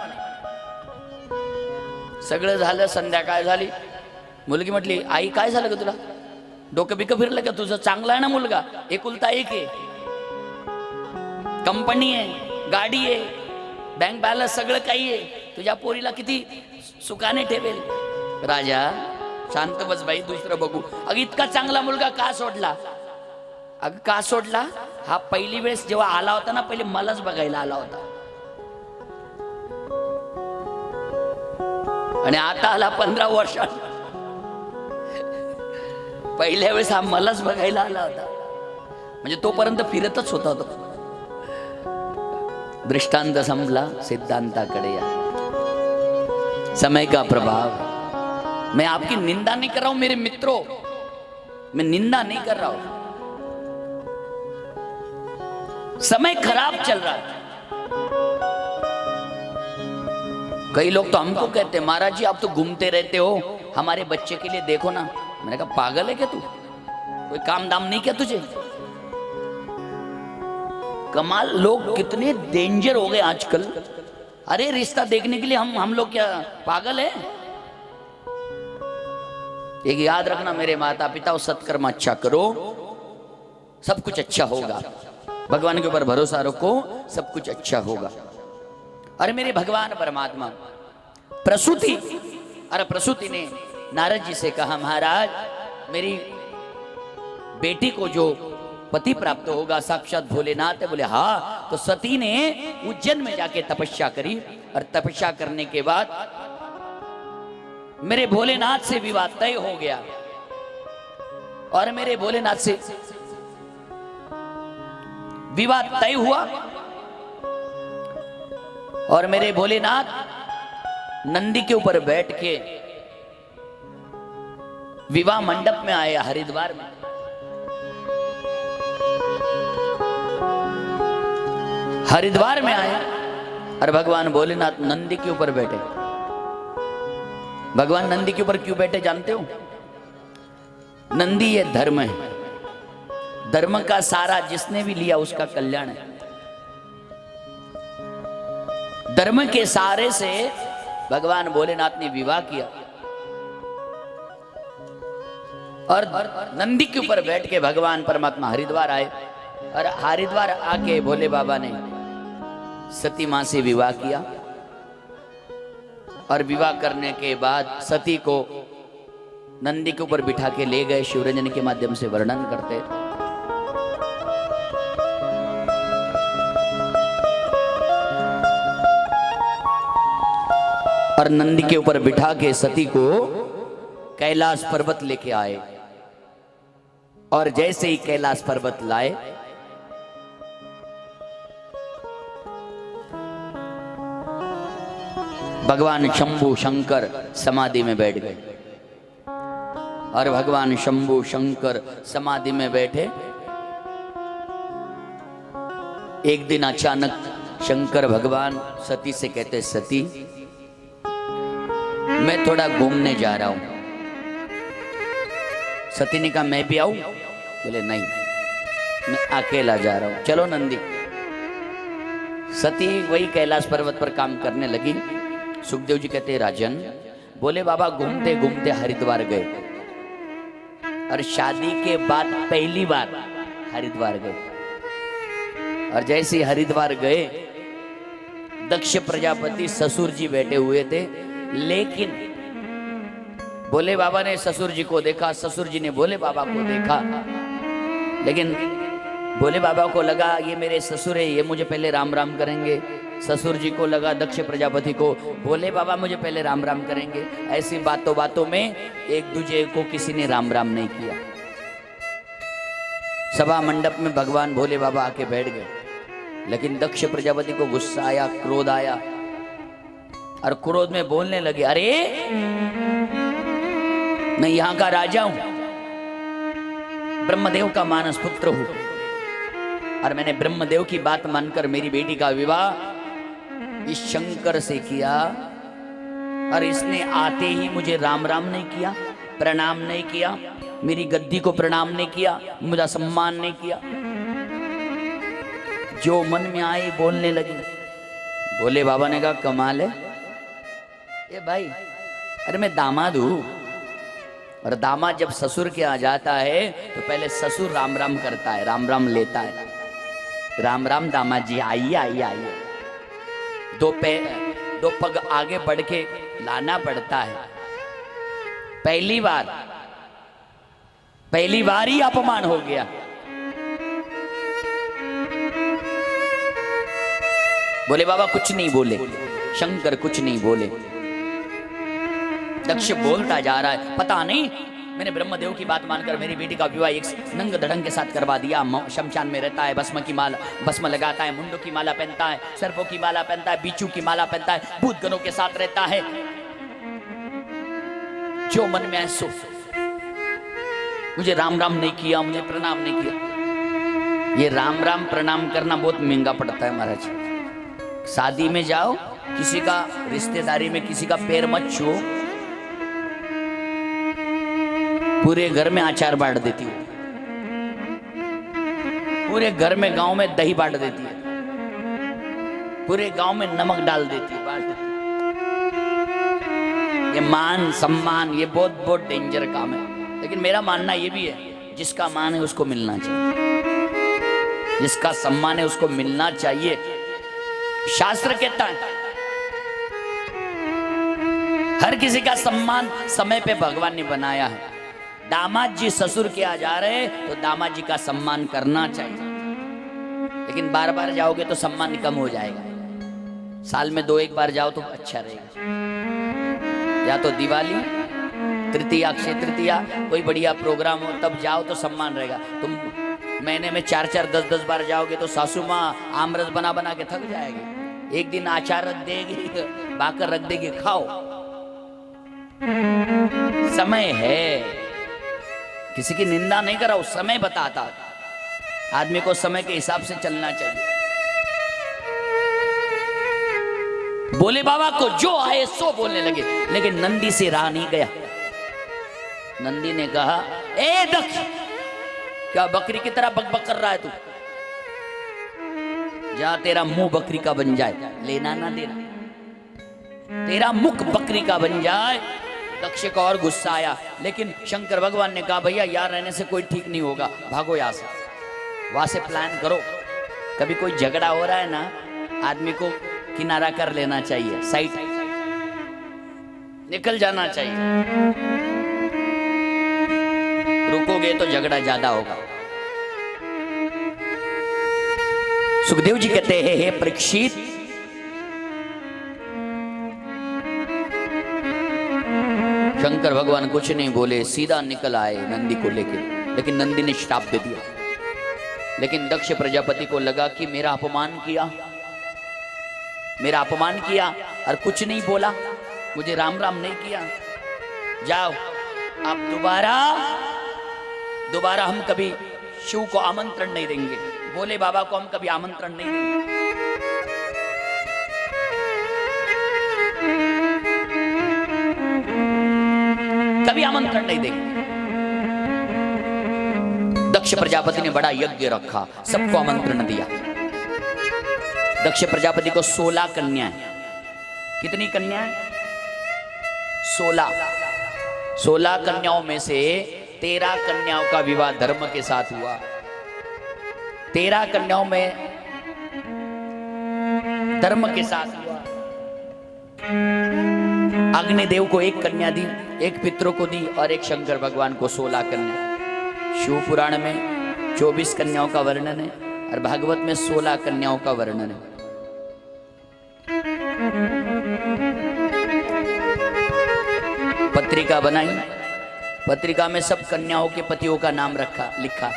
सगळं झालं, संध्याकाळ झाली. मुलगी म्हटली, आई काय झालं ग तुला, डोकं बिकं फिरलं का तुझं? चांगला आहे ना मुलगा, एकुलता एक आहे, कंपनी आहे, गाडी आहे, बँक बॅलन्स सगळं काही आहे, तुझ्या पोरीला किती सुखाने ठेवेल. राजा शांत बस बाई, दुसरं बघू. अगं इतका चांगला मुलगा का सोडला? अगं का सोडला? हा पहिली वेळेस जेव्हा आला होता ना, पहिले मलाच बघायला आला होता, आणि आता आला 15 वर्षात. पहिल्या वेळेस हा मलाच बघायला आला होता, म्हणजे तोपर्यंत फिरतच होता तो. दृष्टांत संपला, सिद्धांताकडे या. समय का प्रभाव. मैं आपकी निंदा नहीं कर रहा हूं मेरे मित्रों, मैं निंदा नहीं कर रहा हूं. समय खराब चल रहा है. कई लोग तो हमको कहते हैं, महाराज जी आप तो घूमते रहते हो, हमारे बच्चे के लिए देखो ना. मैंने कहा पागल है क्या तू, कोई काम दाम नहीं क्या तुझे? कमाल, लोग कितने डेंजर हो गए आजकल. अरे रिश्ता देखने के लिए हम लोग क्या पागल है? एक याद रखना मेरे माता पिता, सत्कर्म अच्छा करो, सब कुछ अच्छा होगा. भगवान के ऊपर भरोसा रखो, सब कुछ अच्छा होगा. अरे मेरे भगवान परमात्मा, प्रसूति, अरे प्रसूति ने नारद जी से कहा, महाराज मेरी बेटी को जो पति प्राप्त होगा साक्षात भोलेनाथ है. बोले हाँ. तो सती ने उज्जैन में जाके तपस्या करी, और तपस्या करने के बाद मेरे भोलेनाथ से विवाह तय हो गया, और मेरे भोलेनाथ से विवाह तय हुआ, और मेरे भोलेनाथ नंदी के ऊपर बैठ के विवाह मंडप में आए हरिद्वार में. हरिद्वार में आए और भगवान भोलेनाथ नंदी के ऊपर बैठे. भगवान नंदी के ऊपर क्यों बैठे जानते हो? नंदी ये धर्म है, धर्म का सारा जिसने भी लिया उसका कल्याण है. धर्म के सारे से भगवान भोलेनाथ ने विवाह किया, और नंदी के ऊपर बैठ के भगवान परमात्मा हरिद्वार आए, और हरिद्वार आके भोले बाबा ने सती मां से विवाह किया. और विवाह करने के बाद सती को नंदी के ऊपर बिठा के ले गए. शिवरंजन के माध्यम से वर्णन करते. और नंदी के ऊपर बिठा के सती को कैलाश पर्वत लेके आए, और जैसे ही कैलाश पर्वत लाए, भगवान शंभु शंकर समाधि में बैठ गए. और भगवान शंभु शंकर समाधि में बैठे. एक दिन अचानक शंकर भगवान सती से कहते, सती मैं थोड़ा घूमने जा रहा हूं. सती ने कहा मैं भी आऊं? बोले नहीं, मैं अकेला जा रहा हूं. चलो नंदी. सती वही कैलाश पर्वत पर काम करने लगी. सुखदेव जी कहते, राजन बोले बाबा घूमते घूमते हरिद्वार गए, और शादी के बाद पहली बार हरिद्वार गए. और जैसे ही हरिद्वार गए, दक्ष प्रजापति ससुर जी बैठे हुए थे, लेकिन भोले बाबा ने ससुर जी को देखा, ससुर जी ने भोले बाबा को देखा, लेकिन भोले बाबा को लगा ये मेरे ससुर है, ये मुझे पहले राम राम करेंगे. ससुर जी को लगा दक्ष प्रजापति को, भोले बाबा मुझे पहले राम राम करेंगे. ऐसी बातों बातों में एक दूसरे को किसी ने राम राम नहीं किया. सभा मंडप में भगवान भोले बाबा आके बैठ गए, लेकिन दक्ष प्रजापति को गुस्सा आया, क्रोध आया, और क्रोध में बोलने लगे, अरे मैं यहां का राजा हूं, ब्रह्मदेव का मानस पुत्र हूं, और मैंने ब्रह्मदेव की बात मानकर मेरी बेटी का विवाह इस शंकर से किया, और इसने आते ही मुझे राम राम नहीं किया, प्रणाम नहीं किया, मेरी गद्दी को प्रणाम नहीं किया, मुझे सम्मान नहीं किया. जो मन में आए बोलने लगी। भोले बाबा ने कहा कमाल है ये भाई, अरे मैं दामाद हूं, और दामाद जब ससुर के आ जाता है तो पहले ससुर राम राम करता है, राम राम लेता है, राम राम दामाद जी आइए आइए आइए, दो पग आगे बढ़ के लाना पड़ता है। पहली बार ही अपमान हो गया। बोले बाबा कुछ नहीं बोले, शंकर कुछ नहीं बोले। दक्ष बोलता जा रहा है, पता नहीं मैंने ब्रह्मदेव की बात मानकर मेरी बेटी का विवाह एक नंग धड़ंग के साथ करवा दिया। शमशान में रहता है, भस्म लगाता है, मुंडों की माला पहनता है, सर्पों की माला पहनता है, बीचू की माला पहनता है, भूत गणों के साथ रहता है, जो मन में सो। मुझे राम राम नहीं किया, मुझे प्रणाम नहीं किया। ये राम राम प्रणाम करना बहुत महंगा पड़ता है महाराज। शादी में जाओ, किसी का रिश्तेदारी में किसी का पैर मत छुओ, पूरे घर में अचार बांट देती है, पूरे घर में गांव में दही बांट देती है, पूरे गांव में नमक डाल देती है, बांट देती है। ये मान सम्मान ये बहुत बहुत डेंजर काम है। लेकिन मेरा मानना ये भी है, जिसका मान है उसको मिलना चाहिए, जिसका सम्मान है उसको मिलना चाहिए। शास्त्र कहता है हर किसी का सम्मान समय पे भगवान ने बनाया है। दामाद जी ससुर के आ जा रहे तो दामाद जी का सम्मान करना चाहिए, लेकिन बार बार जाओगे तो सम्मान कम हो जाएगा। साल में 2-1 बार जाओ तो अच्छा रहेगा, या तो दिवाली, तृतीया, अक्षय तृतीया, कोई बढ़िया प्रोग्राम हो तब जाओ तो सम्मान रहेगा। तुम महीने में 4-4, 10-10 बार जाओगे तो सासू माँ आमरस बना बना के थक जाएगी। एक दिन आचार रख देगी, बाकर रख देगी, खाओ। समय है, किसी की निंदा नहीं करा, उस समय बताता। आदमी को समय के हिसाब से चलना चाहिए। बोले बाबा को जो आए सो बोलने लगे, लेकिन नंदी से रहा नहीं गया। नंदी ने कहा, ए दक्ष, क्या बकरी की तरह बकबक कर रहा है तू? जा तेरा मुंह बकरी का बन जाए, लेना ना देना, तेरा मुख बकरी का बन जाए। दक्ष को और गुस्सा आया, लेकिन शंकर भगवान ने कहा भैया यार रहने से कोई ठीक नहीं होगा, भागो यहाँ से, वहां से प्लान करो। कभी कोई झगड़ा हो रहा है ना, आदमी को किनारा कर लेना चाहिए, साइड निकल जाना चाहिए। रुकोगे तो झगड़ा ज्यादा होगा। सुखदेव जी कहते हैं, हे परीक्षित, शंकर भगवान कुछ नहीं बोले, सीधा निकल आए नंदी को लेके, लेकिन नंदी ने श्राप दे दिया। लेकिन दक्ष प्रजापति को लगा कि मेरा अपमान किया और कुछ नहीं बोला, मुझे राम राम नहीं किया। जाओ अब दोबारा हम कभी शिव को आमंत्रण नहीं देंगे, बोले बाबा को हम कभी आमंत्रण नहीं देंगे। कभी आमंत्रण नहीं देंगे। दक्ष प्रजापति ने बड़ा यज्ञ रखा, सबको आमंत्रण दिया। दक्ष प्रजापति को 16 कन्याएं। कितनी कन्याएं? 16 कन्याओं में से 13 कन्याओं का विवाह धर्म के साथ हुआ। 13 कन्याओं में धर्म के साथ हुआ। अग्निदेव को 1 कन्या दी, 1 पितरों को दी और 1 शंकर भगवान को 16 कन्या। शिव पुराण में 24 कन्याओं का वर्णन है और भागवत में 16 कन्याओं का वर्णन है। पत्रिका बनाई, पत्रिका में सब कन्याओं के पतियों का नाम लिखा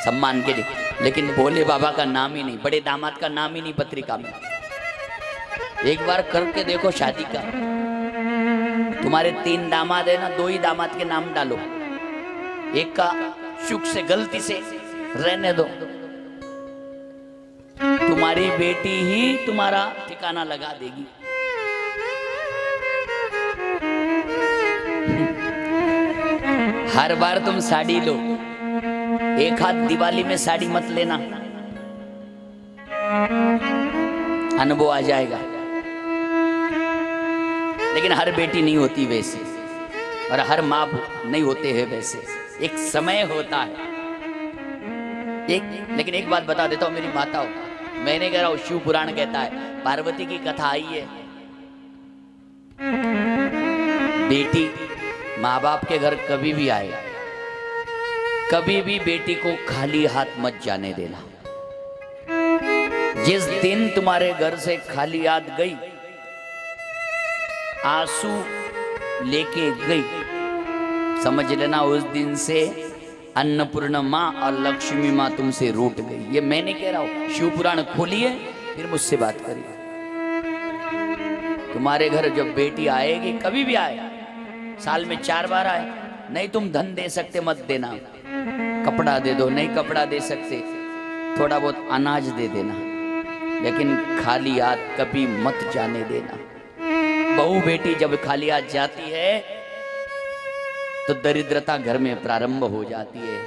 सम्मान के लिए, लेकिन भोले बाबा का नाम ही नहीं, बड़े दामाद का नाम ही नहीं पत्रिका में। एक बार करके देखो शादी का, तुम्हारे 3 दामाद है ना, 2 ही दामाद के नाम डालो, एक का सुख से गलती से रहने दो, तुम्हारी बेटी ही तुम्हारा ठिकाना लगा देगी। हर बार तुम साड़ी लो, एक हाथ दिवाली में साड़ी मत लेना, अनुभव आ जाएगा। लेकिन हर बेटी नहीं होती वैसी, और हर माँ नहीं होते हैं वैसे। एक समय होता है। लेकिन एक बात बता देता हूँ मेरी माताओं, मैंने कह रहा हूँ, शिव पुराण कहता है, पार्वती की कथा आई है, बेटी माँ बाप के घर कभी भी आए, कभी भी बेटी को खाली हाथ मत जाने देना। जिस दिन तुम्हारे घर से खाली हाथ गई, आंसू लेके गई, समझ लेना उस दिन से अन्नपूर्णा माँ और लक्ष्मी माँ तुमसे रूठ गई। ये मैं नहीं कह रहा हूं, शिव पुराण खोलिए फिर मुझसे बात करिए। तुम्हारे घर जब बेटी आएगी, कभी भी आए, साल में 4 बार आए, नहीं तुम धन दे सकते मत देना, कपड़ा दे दो, नहीं कपड़ा दे सकते थोड़ा बहुत अनाज दे देना, लेकिन खाली हाथ कभी मत जाने देना। बहू बेटी जब खाली हाथ जाती है तो दरिद्रता घर में प्रारंभ हो जाती है।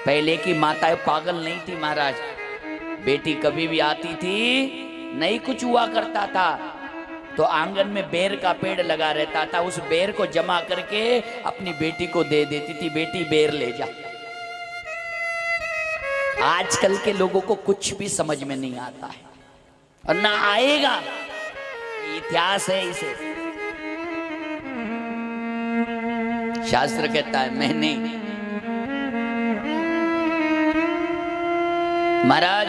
पहले की माताएं पागल नहीं थी महाराज, बेटी कभी भी आती थी, नहीं कुछ हुआ करता था तो आंगन में बेर का पेड़ लगा रहता था, उस बेर को जमा करके अपनी बेटी को दे देती थी, बेटी बेर ले जा। आजकल के लोगों को कुछ भी समझ में नहीं आता है और ना आएगा, इतिहास है इसे। शास्त्र कहता है मैं नहीं। महाराज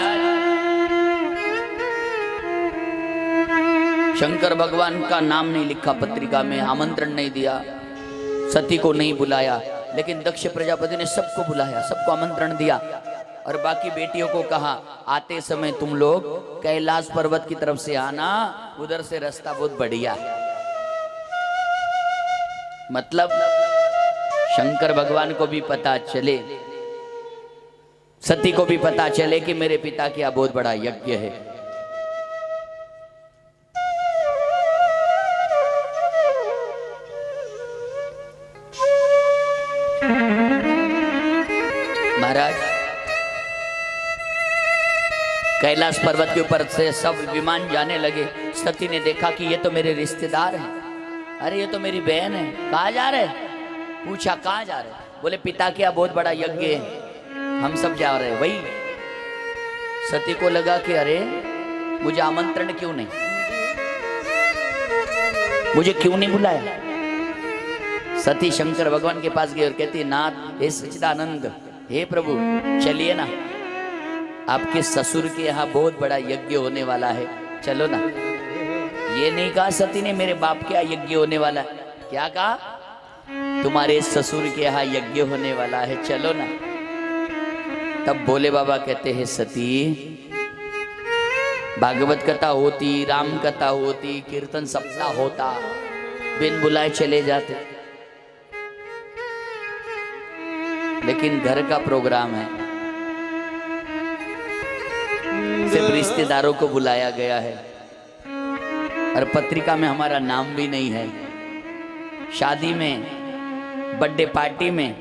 शंकर भगवान का नाम नहीं लिखा पत्रिका में, आमंत्रण नहीं दिया, सती को नहीं बुलाया, लेकिन दक्ष प्रजापति ने सबको बुलाया, सबको आमंत्रण दिया और बाकी बेटियों को कहा आते समय तुम लोग कैलाश पर्वत की तरफ से आना, उधर से रास्ता बहुत बढ़िया है। मतलब शंकर भगवान को भी पता चले, सती को भी पता चले कि मेरे पिता का बहुत बड़ा यज्ञ है। महाराज कैलाश पर्वत के ऊपर से सब विमान जाने लगे। सती ने देखा कि ये तो मेरे रिश्तेदार हैं, अरे ये तो मेरी बहन है, कहाँ जा रहे? पूछा कहाँ जा रहे? बोले पिता क्या बहुत बड़ा यज्ञ है, हम सब जा रहे हैं। वही सती को लगा कि अरे मुझे आमंत्रण क्यों नहीं, मुझे क्यों नहीं बुलाया। सती शंकर भगवान के पास गई और कहती नाथ हे सच्चिदानंद, हे प्रभु चलिए ना, आपके ससुर के यहाँ बहुत बड़ा यज्ञ होने वाला है, चलो ना। ये नहीं कहा सती ने मेरे बाप के यहाँ यज्ञ होने वाला है, क्या कहा तुम्हारे ससुर के यहाँ यज्ञ होने वाला है, चलो ना। तब भोले बाबा कहते हैं सती भागवत कथा होती, राम कथा होती, कीर्तन सप्ताह होता, बिन बुलाए चले जाते, लेकिन घर का प्रोग्राम है, सिर्फ रिश्तेदारों को बुलाया गया है और पत्रिका में हमारा नाम भी नहीं है। शादी में, बर्थडे पार्टी में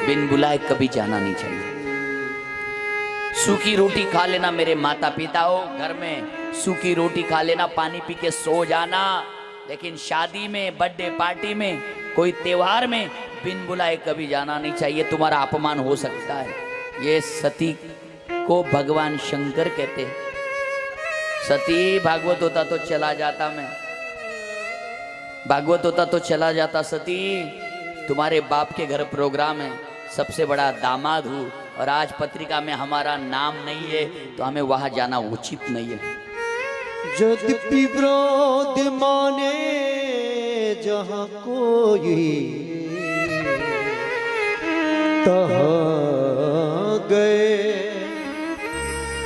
बिन बुलाए कभी जाना नहीं चाहिए। सूखी रोटी खा लेना मेरे माता पिता हो, घर में सूखी रोटी खा लेना, पानी पी के सो जाना, लेकिन शादी में, बर्थडे पार्टी में, कोई त्योहार में बिन बुलाए कभी जाना नहीं चाहिए, तुम्हारा अपमान हो सकता है। ये सती को भगवान शंकर कहते हैं। सती भागवत होता तो चला जाता, मैं भागवत होता तो चला जाता। सती तुम्हारे बाप के घर प्रोग्राम है, सबसे बड़ा दामाद हूँ और आज पत्रिका में हमारा नाम नहीं है तो हमें वहां जाना उचित नहीं है। यद्यपि विरोध माने जहाँ कोई तहाँ गए,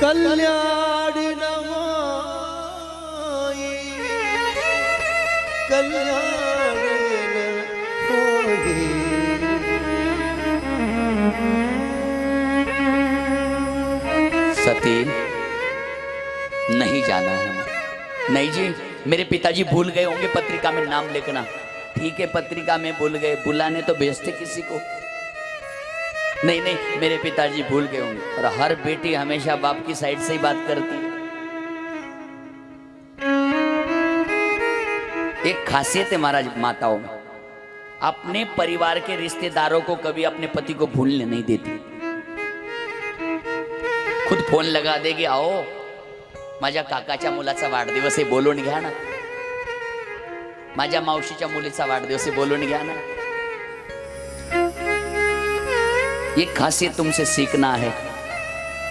कल्याण न होई, कल्याण न होई। सती नहीं जाना है, नहीं जी, मेरे पिताजी भूल गए होंगे पत्रिका में नाम लिखना। ठीक है पत्रिका में भूल गए, बुलाने तो भेजते किसी को। नहीं नहीं, मेरे पिताजी भूल गए होंगे। और हर बेटी हमेशा बाप की साइड से ही बात करती है। एक खासियत है महाराज माताओं में, अपने परिवार के रिश्तेदारों को कभी अपने पति को भूलने नहीं देती। खुद फोन लगा देगी, आओ माझ्या काकाच्या मुलाचा वाढदिवस आहे बोलून घ्या ना, माझ्या मावशीच्या मुलीचा वाढदिवस आहे बोलून घ्या ना। ये खासियत तुमसे सीखना है,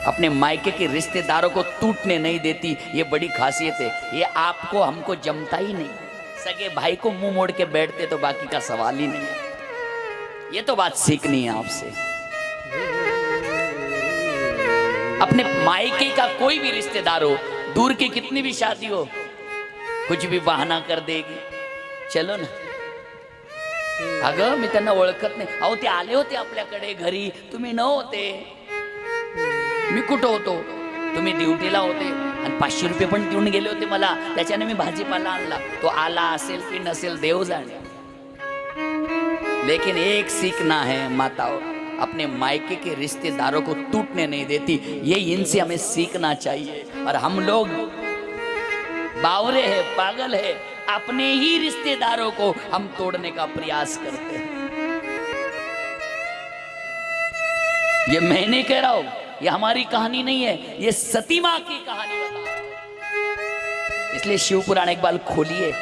अपने मायके के रिश्तेदारों को टूटने नहीं देती, ये बड़ी खासियत है। ये आपको हमको जमता ही नहीं, सगे भाई को मुंह मोड़ के बैठते तो बाकी का सवाल ही नहीं है। ये तो बात सीखनी है आपसे। अपने मायके का कोई भी रिश्तेदार हो, दूर की कितनी भी शादी हो, कुछ भी बहाना कर देगी, चलो ना। अगं मी त्यांना ओळखत नाही, अहो ते आले होते आपल्याकडे घरी, तुम्ही न होते, मी कुठं होतो, तुम्ही ड्युटीला होते आणि 500 रुपये पण देऊन गेले होते मला, त्याच्याने मी भाजीपाला आणला, तो आला असेल की नसेल देव जाणे। लेकिन एक सीखना है माताओं, अपने मायके के रिश्तेदारों को टूटने नहीं देती, ये इनसे हमें सीखना चाहिए। और हम लोग बावरे हैं, पागल है, अपने ही रिश्तेदारों को हम तोड़ने का प्रयास करते हैं। ये मैं नहीं कह रहा हूं, ये हमारी कहानी नहीं है, ये सती मां की कहानी बता। इसलिए शिवपुराण एक बार खोलिए,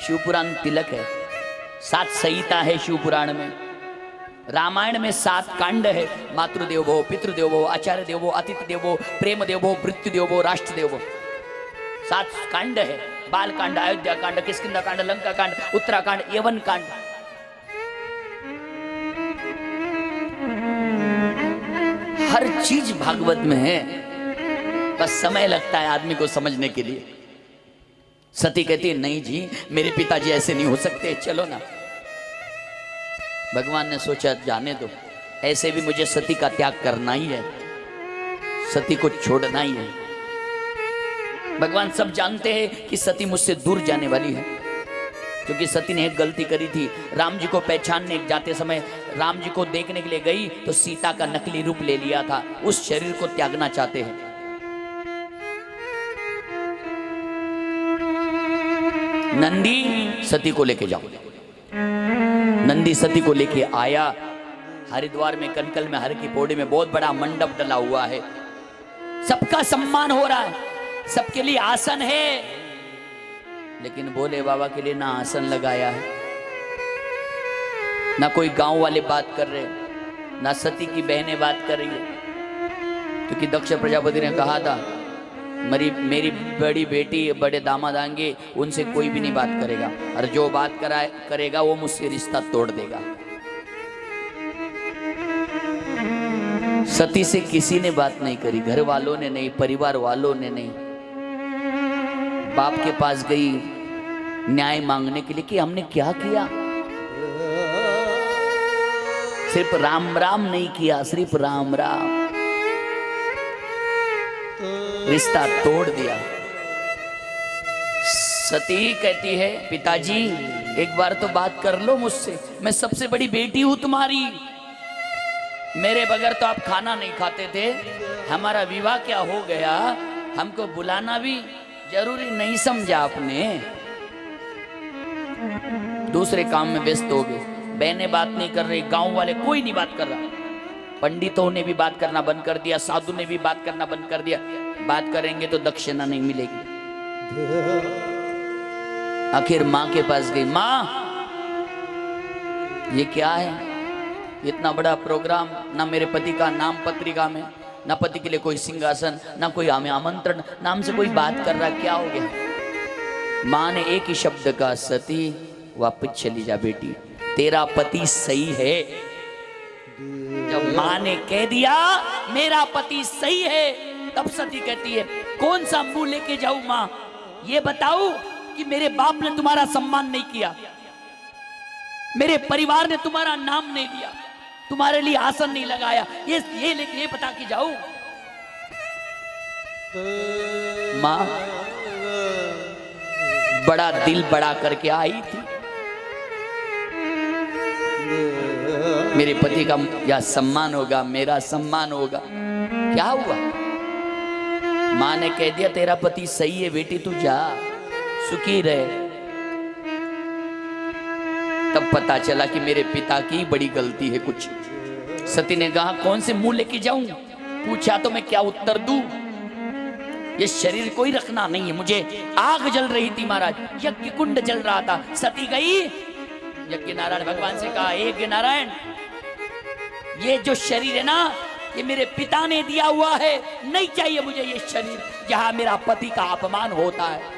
शिवपुराण तिलक है, 7 संहिता है शिवपुराण में। रामायण में 7 कांड है, मातृदेव भव, पितृदेव भव, आचार्य देव भव, अतिथि देव भव, प्रेम देव भव, मृत्यु देव भव, राष्ट्र देव भव। 7 कांड है, बाल कांड, अयोध्या कांड, किष्किंधा कांड, लंका कांड, उत्तराकांड, यवन कांड। हर चीज भागवत में है, बस समय लगता है आदमी को समझने के लिए। सती कहती है नहीं जी, मेरे पिताजी ऐसे नहीं हो सकते, चलो ना। भगवान ने सोचा जाने दो, ऐसे भी मुझे सती का त्याग करना ही है, सती को छोड़ना ही है। भगवान सब जानते हैं कि सती मुझसे दूर जाने वाली है, क्योंकि सती ने एक गलती करी थी। राम जी को पहचानने जाते समय, राम जी को देखने के लिए गई तो सीता का नकली रूप ले लिया था, उस शरीर को त्यागना चाहते हैं। नंदी सती को लेके जाओ। नंदी सती को लेके आया। हरिद्वार में कनकल में हर की पौड़ी में बहुत बड़ा मंडप डला हुआ है, सबका सम्मान हो रहा है, सबके लिए आसन है, लेकिन भोले बाबा के लिए ना आसन लगाया है, ना कोई गांव वाले बात कर रहे, ना सती की बहनें बात कर रही है। क्योंकि दक्ष प्रजापति ने कहा था मेरी बड़ी बेटी बड़े दामाद आएंगे, उनसे कोई भी नहीं बात करेगा, और जो बात करेगा वो मुझसे रिश्ता तोड़ देगा। सती से किसी ने बात नहीं करी, घर वालों ने नहीं, परिवार वालों ने नहीं। बाप के पास गई न्याय मांगने के लिए कि हमने क्या किया। सिर्फ राम राम नहीं किया, सिर्फ राम राम, रिश्ता तोड़ दिया। सती कहती है पिताजी एक बार तो बात कर लो मुझसे, मैं सबसे बड़ी बेटी हूं तुम्हारी, मेरे बगैर तो आप खाना नहीं खाते थे, हमारा विवाह क्या हो गया, हमको बुलाना भी जरूरी नहीं समझा आपने, दूसरे काम में व्यस्त हो गए। बहनें बात नहीं कर रही, गांव वाले कोई नहीं बात कर रहा, पंडितों ने भी बात करना बंद कर दिया, साधु ने भी बात करना बंद कर दिया। बात करेंगे तो दक्षिणा नहीं मिलेगी। आखिर माँ के पास गई, माँ ये क्या है, इतना बड़ा प्रोग्राम, ना मेरे पति का नाम पत्रिका में, ना पति के लिए कोई सिंहासन, ना कोई हमें आमंत्रण, ना हमसे कोई बात कर रहा, क्या हो गया। माँ ने एक ही शब्द कहा, सती वापस चली जा बेटी, तेरा पति सही है। जब माँ ने कह दिया मेरा पति सही है, तब सती कहती है कौन सा मुंह लेके जाऊं माँ, ये बताओ कि मेरे बाप ने तुम्हारा सम्मान नहीं किया, मेरे परिवार ने तुम्हारा नाम नहीं लिया, तुम्हारे लिए आसन नहीं लगाया, ये लेके ये बता के जाऊं। माँ बड़ा दिल बड़ा करके आई थी, मेरे पति का या सम्मान होगा, मेरा सम्मान होगा। क्या हुआ? माँ ने कह दिया तेरा पति सही है बेटी, तू जा सुखी रहे। तब पता चला कि मेरे पिता की बड़ी गलती है कुछ। सती ने कहा कौन से मुंह लेके जाऊं? पूछा तो मैं क्या उत्तर दूं? ये शरीर को ही रखना नहीं है मुझे। आग जल रही थी महाराज, यज्ञ कुंड जल रहा था। सती गई, यज्ञ नारायण भगवान से कहा हे यज्ञ नारायण, ये जो शरीर है ना, ये मेरे पिता ने दिया हुआ है, नहीं चाहिए मुझे ये शरीर जहां मेरा पति का अपमान होता है।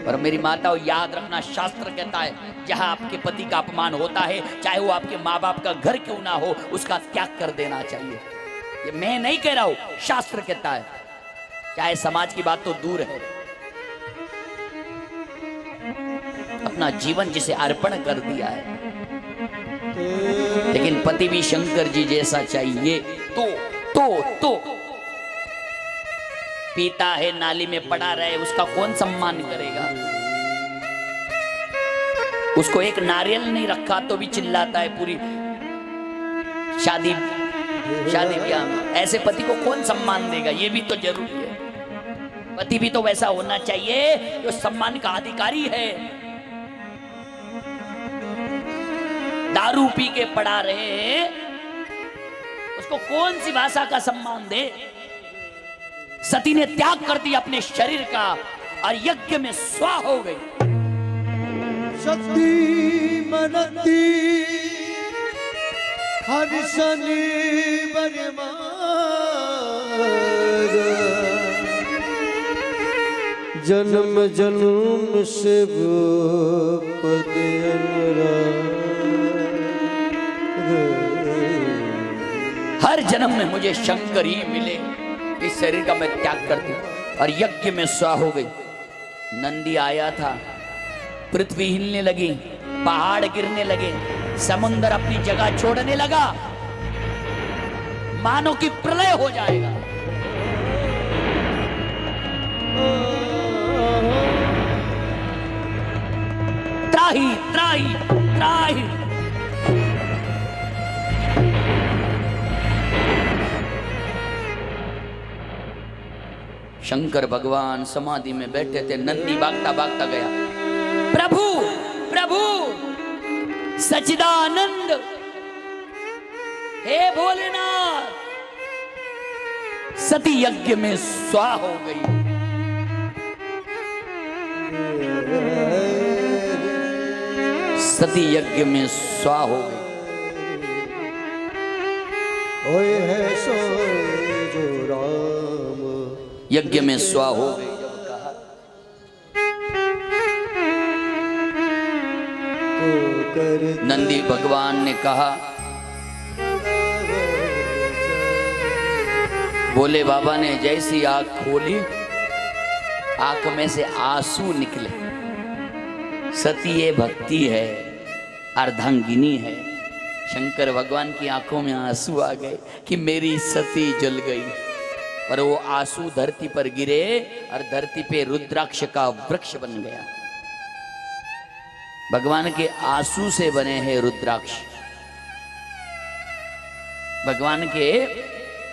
पर मेरी माता, याद रखना शास्त्र कहता है जहां आपके पति का अपमान होता है, चाहे वो आपके माँ बाप का घर क्यों ना हो, उसका त्याग कर देना चाहिए। ये मैं नहीं कह रहा हूं, शास्त्र कहता है। चाहे समाज की बात तो दूर है, अपना जीवन जिसे अर्पण कर दिया है, लेकिन पति भी शंकर जी जैसा चाहिए। तो पीता है नाली में पड़ा रहे, उसका कौन सम्मान करेगा? उसको एक नारियल नहीं रखा तो भी चिल्लाता है पूरी शादी ब्याह में। ऐसे पति को कौन सम्मान देगा? ये भी तो जरूरी है। पति भी तो वैसा होना चाहिए जो सम्मान का अधिकारी है। दारू पी के पड़ा रहे, उसको कौन सी भाषा का सम्मान दे? सती ने त्याग कर दिया अपने शरीर का और यज्ञ में स्वा हो गई। सती मनती हर शनि जन्म जन्म से पद हर जन्म में मुझे शंकर ही मिले, इस शरीर का मैं त्याग करती हूं। और यज्ञ में स्वा हो गई। नंदी आया था, पृथ्वी हिलने लगी, पहाड़ गिरने लगे, समुद्र अपनी जगह छोड़ने लगा, मानो कि प्रलय हो जाएगा। त्राही त्राही त्राही। शंकर भगवान समाधि में बैठे थे, नंदी भागता भागता गया, प्रभु प्रभु सच्चिदानंद, हे भोलेनाथ। सती यज्ञ में स्वा हो गई। सती यज्ञ में स्वा हो गई। ओए है सोए जो राम, यज्ञ में स्वा हो गई। जब कहा नंदी भगवान ने कहा, भोले बाबा ने जैसी आंख खोली, आंख में से आंसू निकले। सती ये भक्ति है, अर्धांगिनी है। शंकर भगवान की आंखों में आंसू आ गए कि मेरी सती जल गई। पर वो आंसू धरती पर गिरे और धरती पे रुद्राक्ष का वृक्ष बन गया। भगवान के आंसू से बने हैं रुद्राक्ष। भगवान के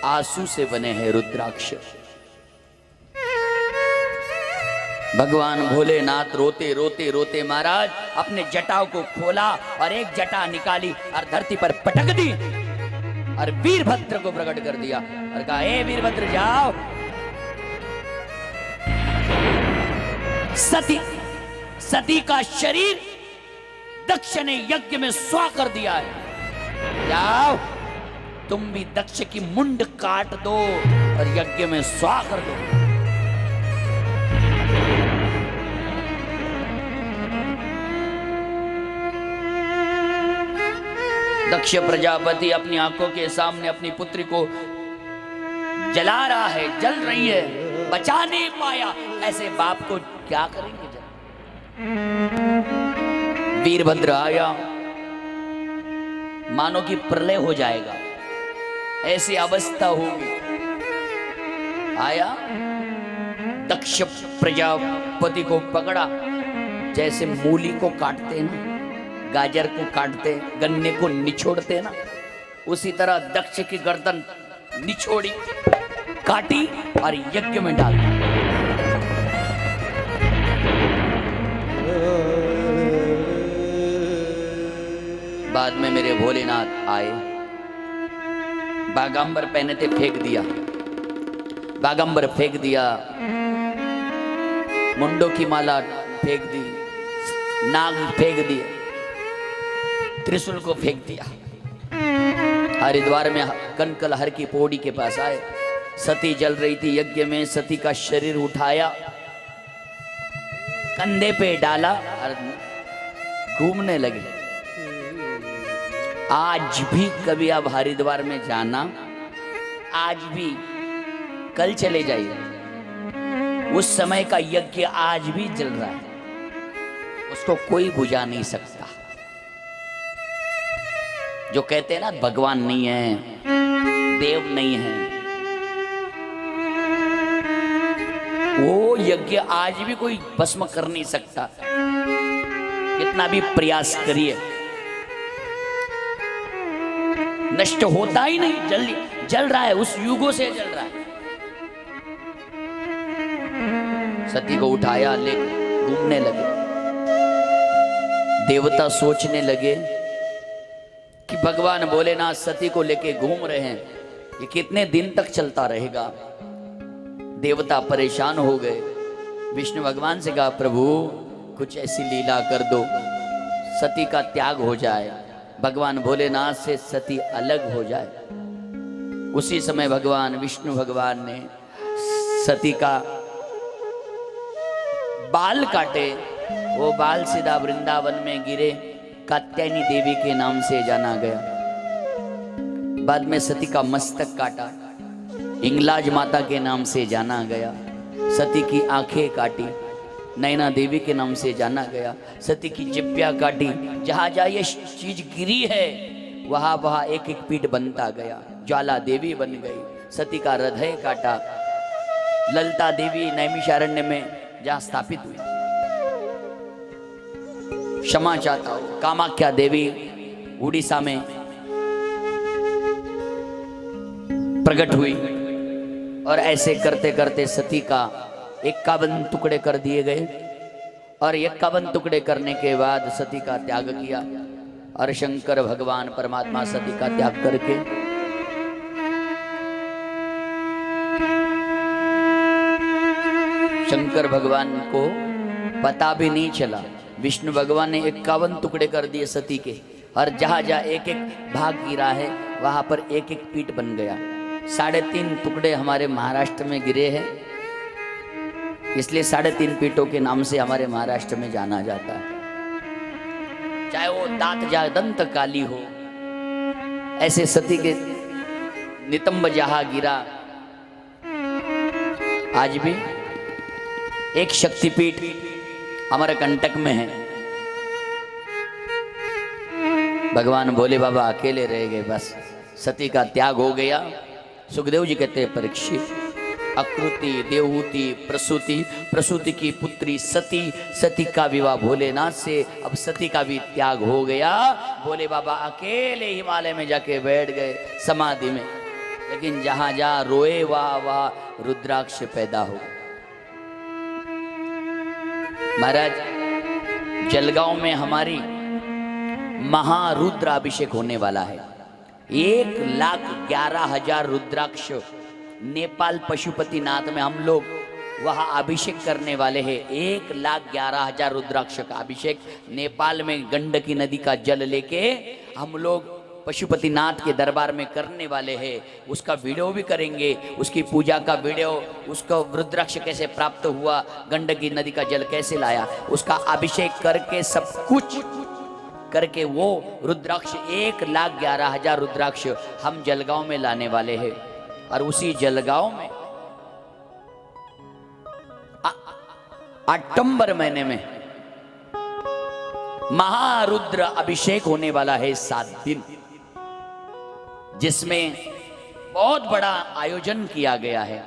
आंसू से बने हैं रुद्राक्ष। भगवान भोलेनाथ रोते रोते रोते महाराज अपने जटाओं को खोला और एक जटा निकाली और धरती पर पटक दी और वीरभद्र को प्रकट कर दिया और कहा, हे वीरभद्र जाओ। सती का शरीर दक्ष ने यज्ञ में स्वा कर दिया है, जाओ तुम भी दक्ष की मुंड काट दो और यज्ञ में स्वा कर दो। दक्ष प्रजापति अपनी आंखों के सामने अपनी पुत्री को जला रहा है, जल रही है, बचा नहीं पाया। ऐसे बाप को क्या करेंगे? वीरभद्र आया, मानो कि प्रलय हो जाएगा, ऐसी अवस्था होगी। आया, दक्ष प्रजापति को पकड़ा, जैसे मूली को काटते हैं ना, गाजर को काटते, गन्ने को निचोड़ते ना, उसी तरह दक्ष की गर्दन निचोड़ी, काटी और यज्ञ में डाल दी। बाद में मेरे भोलेनाथ आए, बागांबर पहने थे, फेंक दिया, बागांबर फेंक दिया, मुंडों की माला फेंक दी, नाग फेंक दिया, त्रिशूल को फेंक दिया। हरिद्वार में कनकलहर की पौड़ी के पास आए, सती जल रही थी यज्ञ में, सती का शरीर उठाया, कंधे पे डाला और घूमने लगे। आज भी कभी आप हरिद्वार में जाना, आज भी, कल चले जाइए, उस समय का यज्ञ आज भी जल रहा है, उसको कोई बुझा नहीं सकता। जो कहते हैं ना भगवान नहीं है, देव नहीं है, वो यज्ञ आज भी कोई भस्म कर नहीं सकता, कितना भी प्रयास करिए, नष्ट होता ही नहीं, जल रहा है, उस युगों से जल रहा है। सती को उठाया, ले घूमने लगे। देवता सोचने लगे कि भगवान भोलेनाथ सती को लेके घूम रहे हैं, ये कितने दिन तक चलता रहेगा। देवता परेशान हो गए, विष्णु भगवान से कहा प्रभु कुछ ऐसी लीला कर दो, सती का त्याग हो जाए, भगवान भोलेनाथ से सती अलग हो जाए। उसी समय भगवान विष्णु भगवान ने सती का बाल काटे, वो बाल सीधा वृंदावन में गिरे, कात्यायनी देवी के नाम से जाना गया। बाद में सती का मस्तक काटा, हिंगलाज माता के नाम से जाना गया। सती की आंखें काटी, नैना देवी के नाम से जाना गया। सती की जिब्या काटी, जहां जहां ये चीज गिरी है वहां वहां एक एक पीठ बनता गया, ज्वाला देवी बन गई। सती का हृदय काटा, ललिता देवी नैमिषारण्य में जहां स्थापित हुई। क्षमा चाहता हूं, कामाख्या देवी उड़ीसा में प्रकट हुई, और ऐसे करते करते सती का 51 टुकड़े कर दिए गए, और 51 टुकड़े करने के बाद सती का त्याग किया, और शंकर भगवान परमात्मा सती का त्याग करके शंकर भगवान को पता भी नहीं चला, विष्णु भगवान ने 51 टुकड़े कर दिए सती के, और जहां जहां एक एक भाग गिरा है वहां पर एक एक पीठ बन गया। 3.5 टुकड़े हमारे महाराष्ट्र में गिरे हैं, इसलिए 3.5 पीठों के नाम से हमारे महाराष्ट्र में जाना जाता है। चाहे वो दांत जा दंत काली हो, ऐसे सती के नितंब जहां गिरा, आज भी एक शक्तिपीठ हमारे कंटक में है। भगवान भोले बाबा अकेले रह गए, बस सती का त्याग हो गया। सुखदेव जी कहते हैं परीक्षित, अकृति देवहूति प्रसूति, प्रसूति की पुत्री सती, सती का विवाह भोलेनाथ से, अब सती का भी त्याग हो गया। भोले बाबा अकेले हिमालय में जाके बैठ गए समाधि में, लेकिन जहां जहां रोए वहां रुद्राक्ष पैदा हो। महाराज, जलगांव में हमारी महारुद्र अभिषेक होने वाला है। 1,11,000 रुद्राक्ष नेपाल पशुपतिनाथ में हम लोग वहां अभिषेक करने वाले हैं। 1,11,000 रुद्राक्ष का अभिषेक नेपाल में गंडकी नदी का जल लेके हम लोग पशुपतिनाथ के दरबार में करने वाले हैं। उसका वीडियो भी करेंगे, उसकी पूजा का वीडियो, उसको रुद्राक्ष कैसे प्राप्त हुआ, गंडकी नदी का जल कैसे लाया, उसका अभिषेक करके सब कुछ करके वो रुद्राक्ष 1,11,000 रुद्राक्ष हम जलगांव में लाने वाले हैं। और उसी जलगांव में अक्टूबर महीने में महारुद्र अभिषेक होने वाला है 7 दिन, जिसमें बहुत बड़ा आयोजन किया गया है।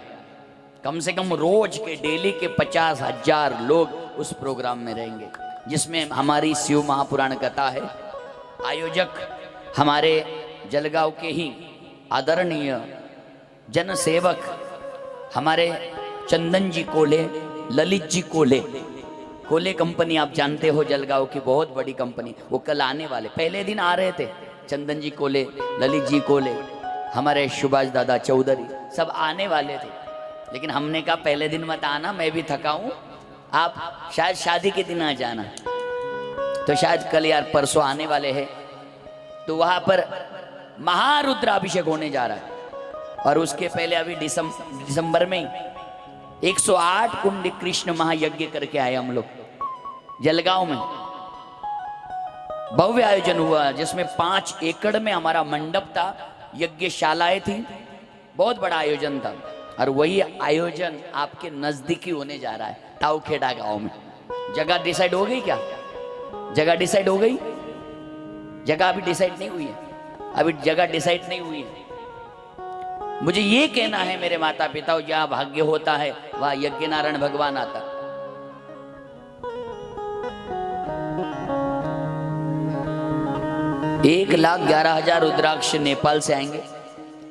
कम से कम रोज के डेली के 50,000 लोग उस प्रोग्राम में रहेंगे। जिसमें हमारी शिव महापुराण कथा है। आयोजक हमारे जलगांव के ही आदरणीय जन सेवक हमारे चंदन जी कोले, ललित जी कोले। कोले कंपनी आप जानते हो, जलगांव की बहुत बड़ी कंपनी। वो कल आने वाले, पहले दिन आ रहे थे। चंदन जी कोले, ललित जी कोले, हमारे सुभाष दादा चौधरी सब आने वाले थे, लेकिन हमने कहा पहले दिन मत आना, मैं भी थका हूँ, आप शायद शादी के दिन आ जाना। तो शायद कल यार परसों आने वाले हैं, तो वहां पर महारुद्राभिषेक होने जा रहा है। और उसके पहले अभी दिसंबर में ही 108 कुंड कृष्ण महायज्ञ करके आए हम लोग जलगांव में। भव्य आयोजन हुआ जिसमें 5 एकड़ में हमारा मंडप था, यज्ञशालाएं थी, बहुत बड़ा आयोजन था। और वही आयोजन आपके नजदीकी होने जा रहा है, ताऊखेड़ा गांव में। जगह डिसाइड हो गई क्या? जगह डिसाइड हो गई? जगह अभी डिसाइड नहीं हुई है, अभी जगह डिसाइड नहीं हुई है। मुझे ये कहना है मेरे माता पिता, जहां भाग्य होता है वहां यज्ञ नारायण भगवान आता। 1,11,000 रुद्राक्ष नेपाल से आएंगे।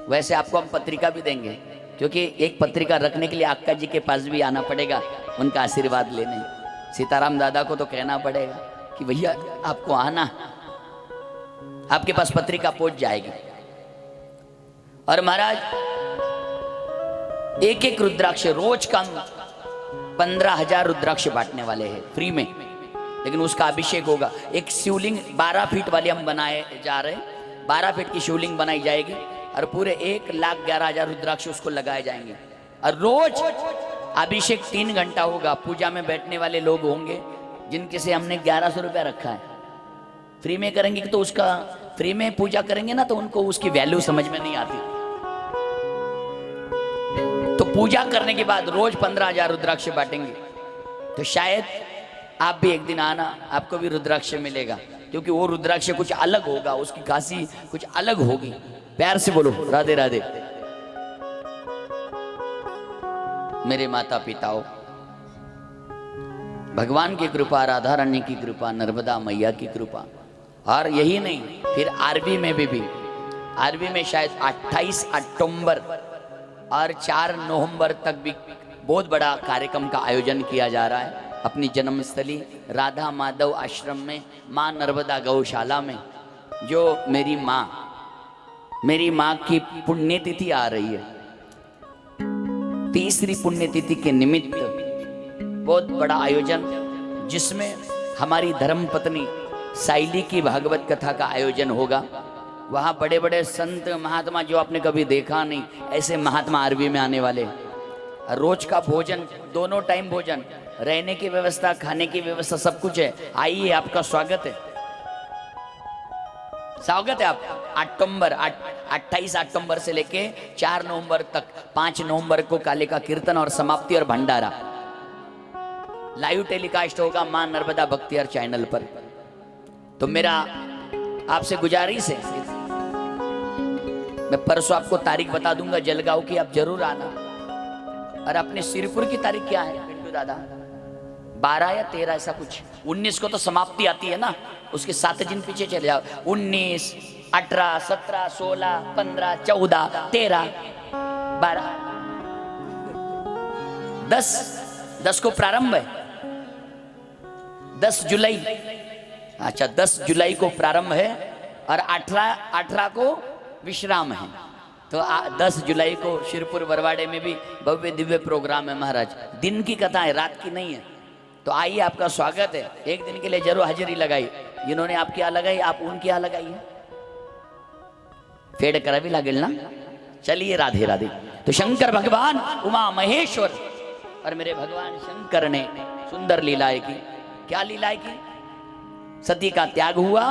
वैसे आपको हम पत्रिका भी देंगे, क्योंकि एक पत्रिका रखने के लिए अक्का जी के पास भी आना पड़ेगा, उनका आशीर्वाद लेने। सीताराम दादा को तो कहना पड़ेगा कि भैया आपको आना, आपके पास पत्रिका पहुंच जाएगी। और महाराज एक एक रुद्राक्ष रोज का 15,000 रुद्राक्ष बांटने वाले हैं फ्री में, लेकिन उसका अभिषेक होगा। एक शिवलिंग 12 फीट वाली हम बनाए जा रहे हैं, 12 फीट की शिवलिंग बनाई जाएगी और पूरे 1,11,000 रुद्राक्ष उसको लगाए जाएंगे। और रोज अभिषेक 3 घंटा होगा। पूजा में बैठने वाले लोग होंगे जिनके से हमने 1100 रुपया रखा है। फ्री में करेंगे तो उसका, फ्री में पूजा करेंगे ना तो उनको उसकी वैल्यू समझ में नहीं आती। तो पूजा करने के बाद रोज 15,000 रुद्राक्ष बांटेंगे। तो शायद आप भी एक दिन आना, आपको भी रुद्राक्ष मिलेगा, क्योंकि वो रुद्राक्ष कुछ अलग होगा, उसकी खासी कुछ अलग होगी। प्यार से बोलो राधे राधे। मेरे माता पिताओं, भगवान की कृपा, राधा रानी की कृपा, नर्मदा मैया की कृपा। और यही नहीं, फिर आरबी में भी आरबी में शायद 28 अक्टूबर और 4 नवंबर तक भी बहुत बड़ा कार्यक्रम का आयोजन किया जा रहा है अपनी जन्मस्थली राधा माधव आश्रम में, माँ नर्मदा गौशाला में। जो मेरी माँ की पुण्यतिथि आ रही है, 3री पुण्यतिथि के निमित्त बहुत बड़ा आयोजन, जिसमें हमारी धर्मपत्नी साइली की भागवत कथा का आयोजन होगा। वहाँ बड़े बड़े संत महात्मा जो आपने कभी देखा नहीं, ऐसे महात्मा आरबी में आने वाले। रोज का भोजन, दोनों टाइम भोजन, रहने की व्यवस्था, खाने की व्यवस्था, सब कुछ है। आइए, आपका स्वागत है, स्वागत है। आप 28 अक्टूबर से लेके 4 नवंबर तक, 5 नवंबर को काले का कीर्तन और समाप्ति और भंडारा लाइव टेलीकास्ट होगा मां नर्मदा भक्तियार चैनल पर। तो मेरा आपसे गुजारिश है, मैं परसों आपको तारीख बता दूंगा जलगांव की, आप जरूर आना। और अपने सिरपुर की तारीख क्या है पिंटू दादा? 12 या 13 ऐसा कुछ। 19 को तो समाप्ति आती है ना, उसके 7 दिन पीछे चले जाओ। 19, 18, 17, 16, 15, 14, 13, 12, 10 को प्रारंभ है, 10 जुलाई। अच्छा, 10 जुलाई को प्रारंभ है और 18 को विश्राम है। तो 10 जुलाई को शिरपुर बरवाड़े में भी भव्य दिव्य प्रोग्राम है महाराज। दिन की कथा है, रात की नहीं है। तो आइए, आपका स्वागत है। एक दिन के लिए जरूर हाजिरी लगाई। जिन्होंने आपकी यहाँ लगाई, आप उनकी यहाँ लगाइए। फेड करा भी लागेल ना। चलिए, राधे राधे। तो शंकर भगवान, उमा महेश्वर और मेरे भगवान शंकर ने सुंदर लीलाएं की। क्या लीलाएं की? सती का त्याग हुआ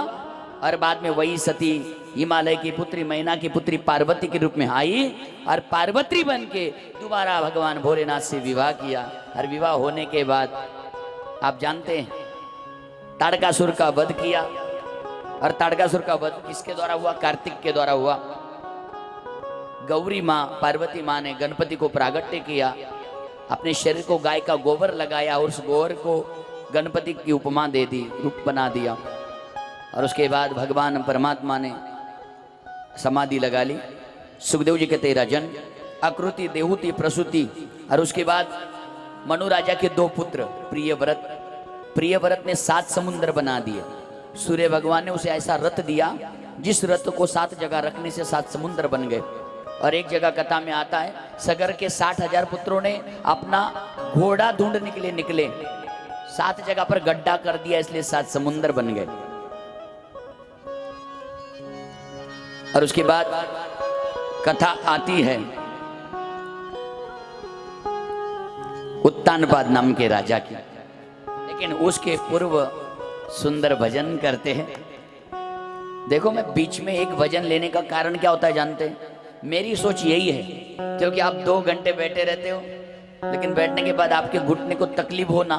और बाद में वही सती हिमालय की पुत्री, मैना की पुत्री पार्वती के रूप में आई और पार्वती बन के दोबारा भगवान भोलेनाथ से विवाह किया। और विवाह होने के बाद आप जानते हैं ताड़कासुर का वध किया। और ताड़कासुर का वध किसके द्वारा हुआ? कार्तिक के द्वारा हुआ। गौरी माँ, पार्वती माँ ने गणपति को प्रागट्य किया, अपने शरीर को गाय का गोबर लगाया और उस गोबर को गणपति की उपमा दे दी, रूप बना दिया। और उसके बाद भगवान परमात्मा ने समाधि लगा ली। सुखदेव जी कहते राजन आकृति देहूति प्रसूति। और उसके बाद मनु राजा के 2 पुत्र प्रियव्रत ने 7 समुद्र बना दिए। सूर्य भगवान ने उसे ऐसा रथ दिया जिस रथ को 7 जगह रखने से 7 समुद्र बन गए। और एक जगह कथा में आता है सगर के 60,000 पुत्रों ने अपना घोड़ा ढूंढने के लिए निकले, 7 जगह पर गड्ढा कर दिया, इसलिए 7 समुद्र बन गए। और उसके बाद कथा आती है उत्तानपाद नाम के राजा की, लेकिन उसके पूर्व सुंदर भजन करते हैं। देखो मैं बीच में एक भजन लेने का कारण क्या होता है जानते हैं? मेरी सोच यही है, क्योंकि आप 2 घंटे बैठे रहते हो, लेकिन बैठने के बाद आपके घुटने को तकलीफ हो ना,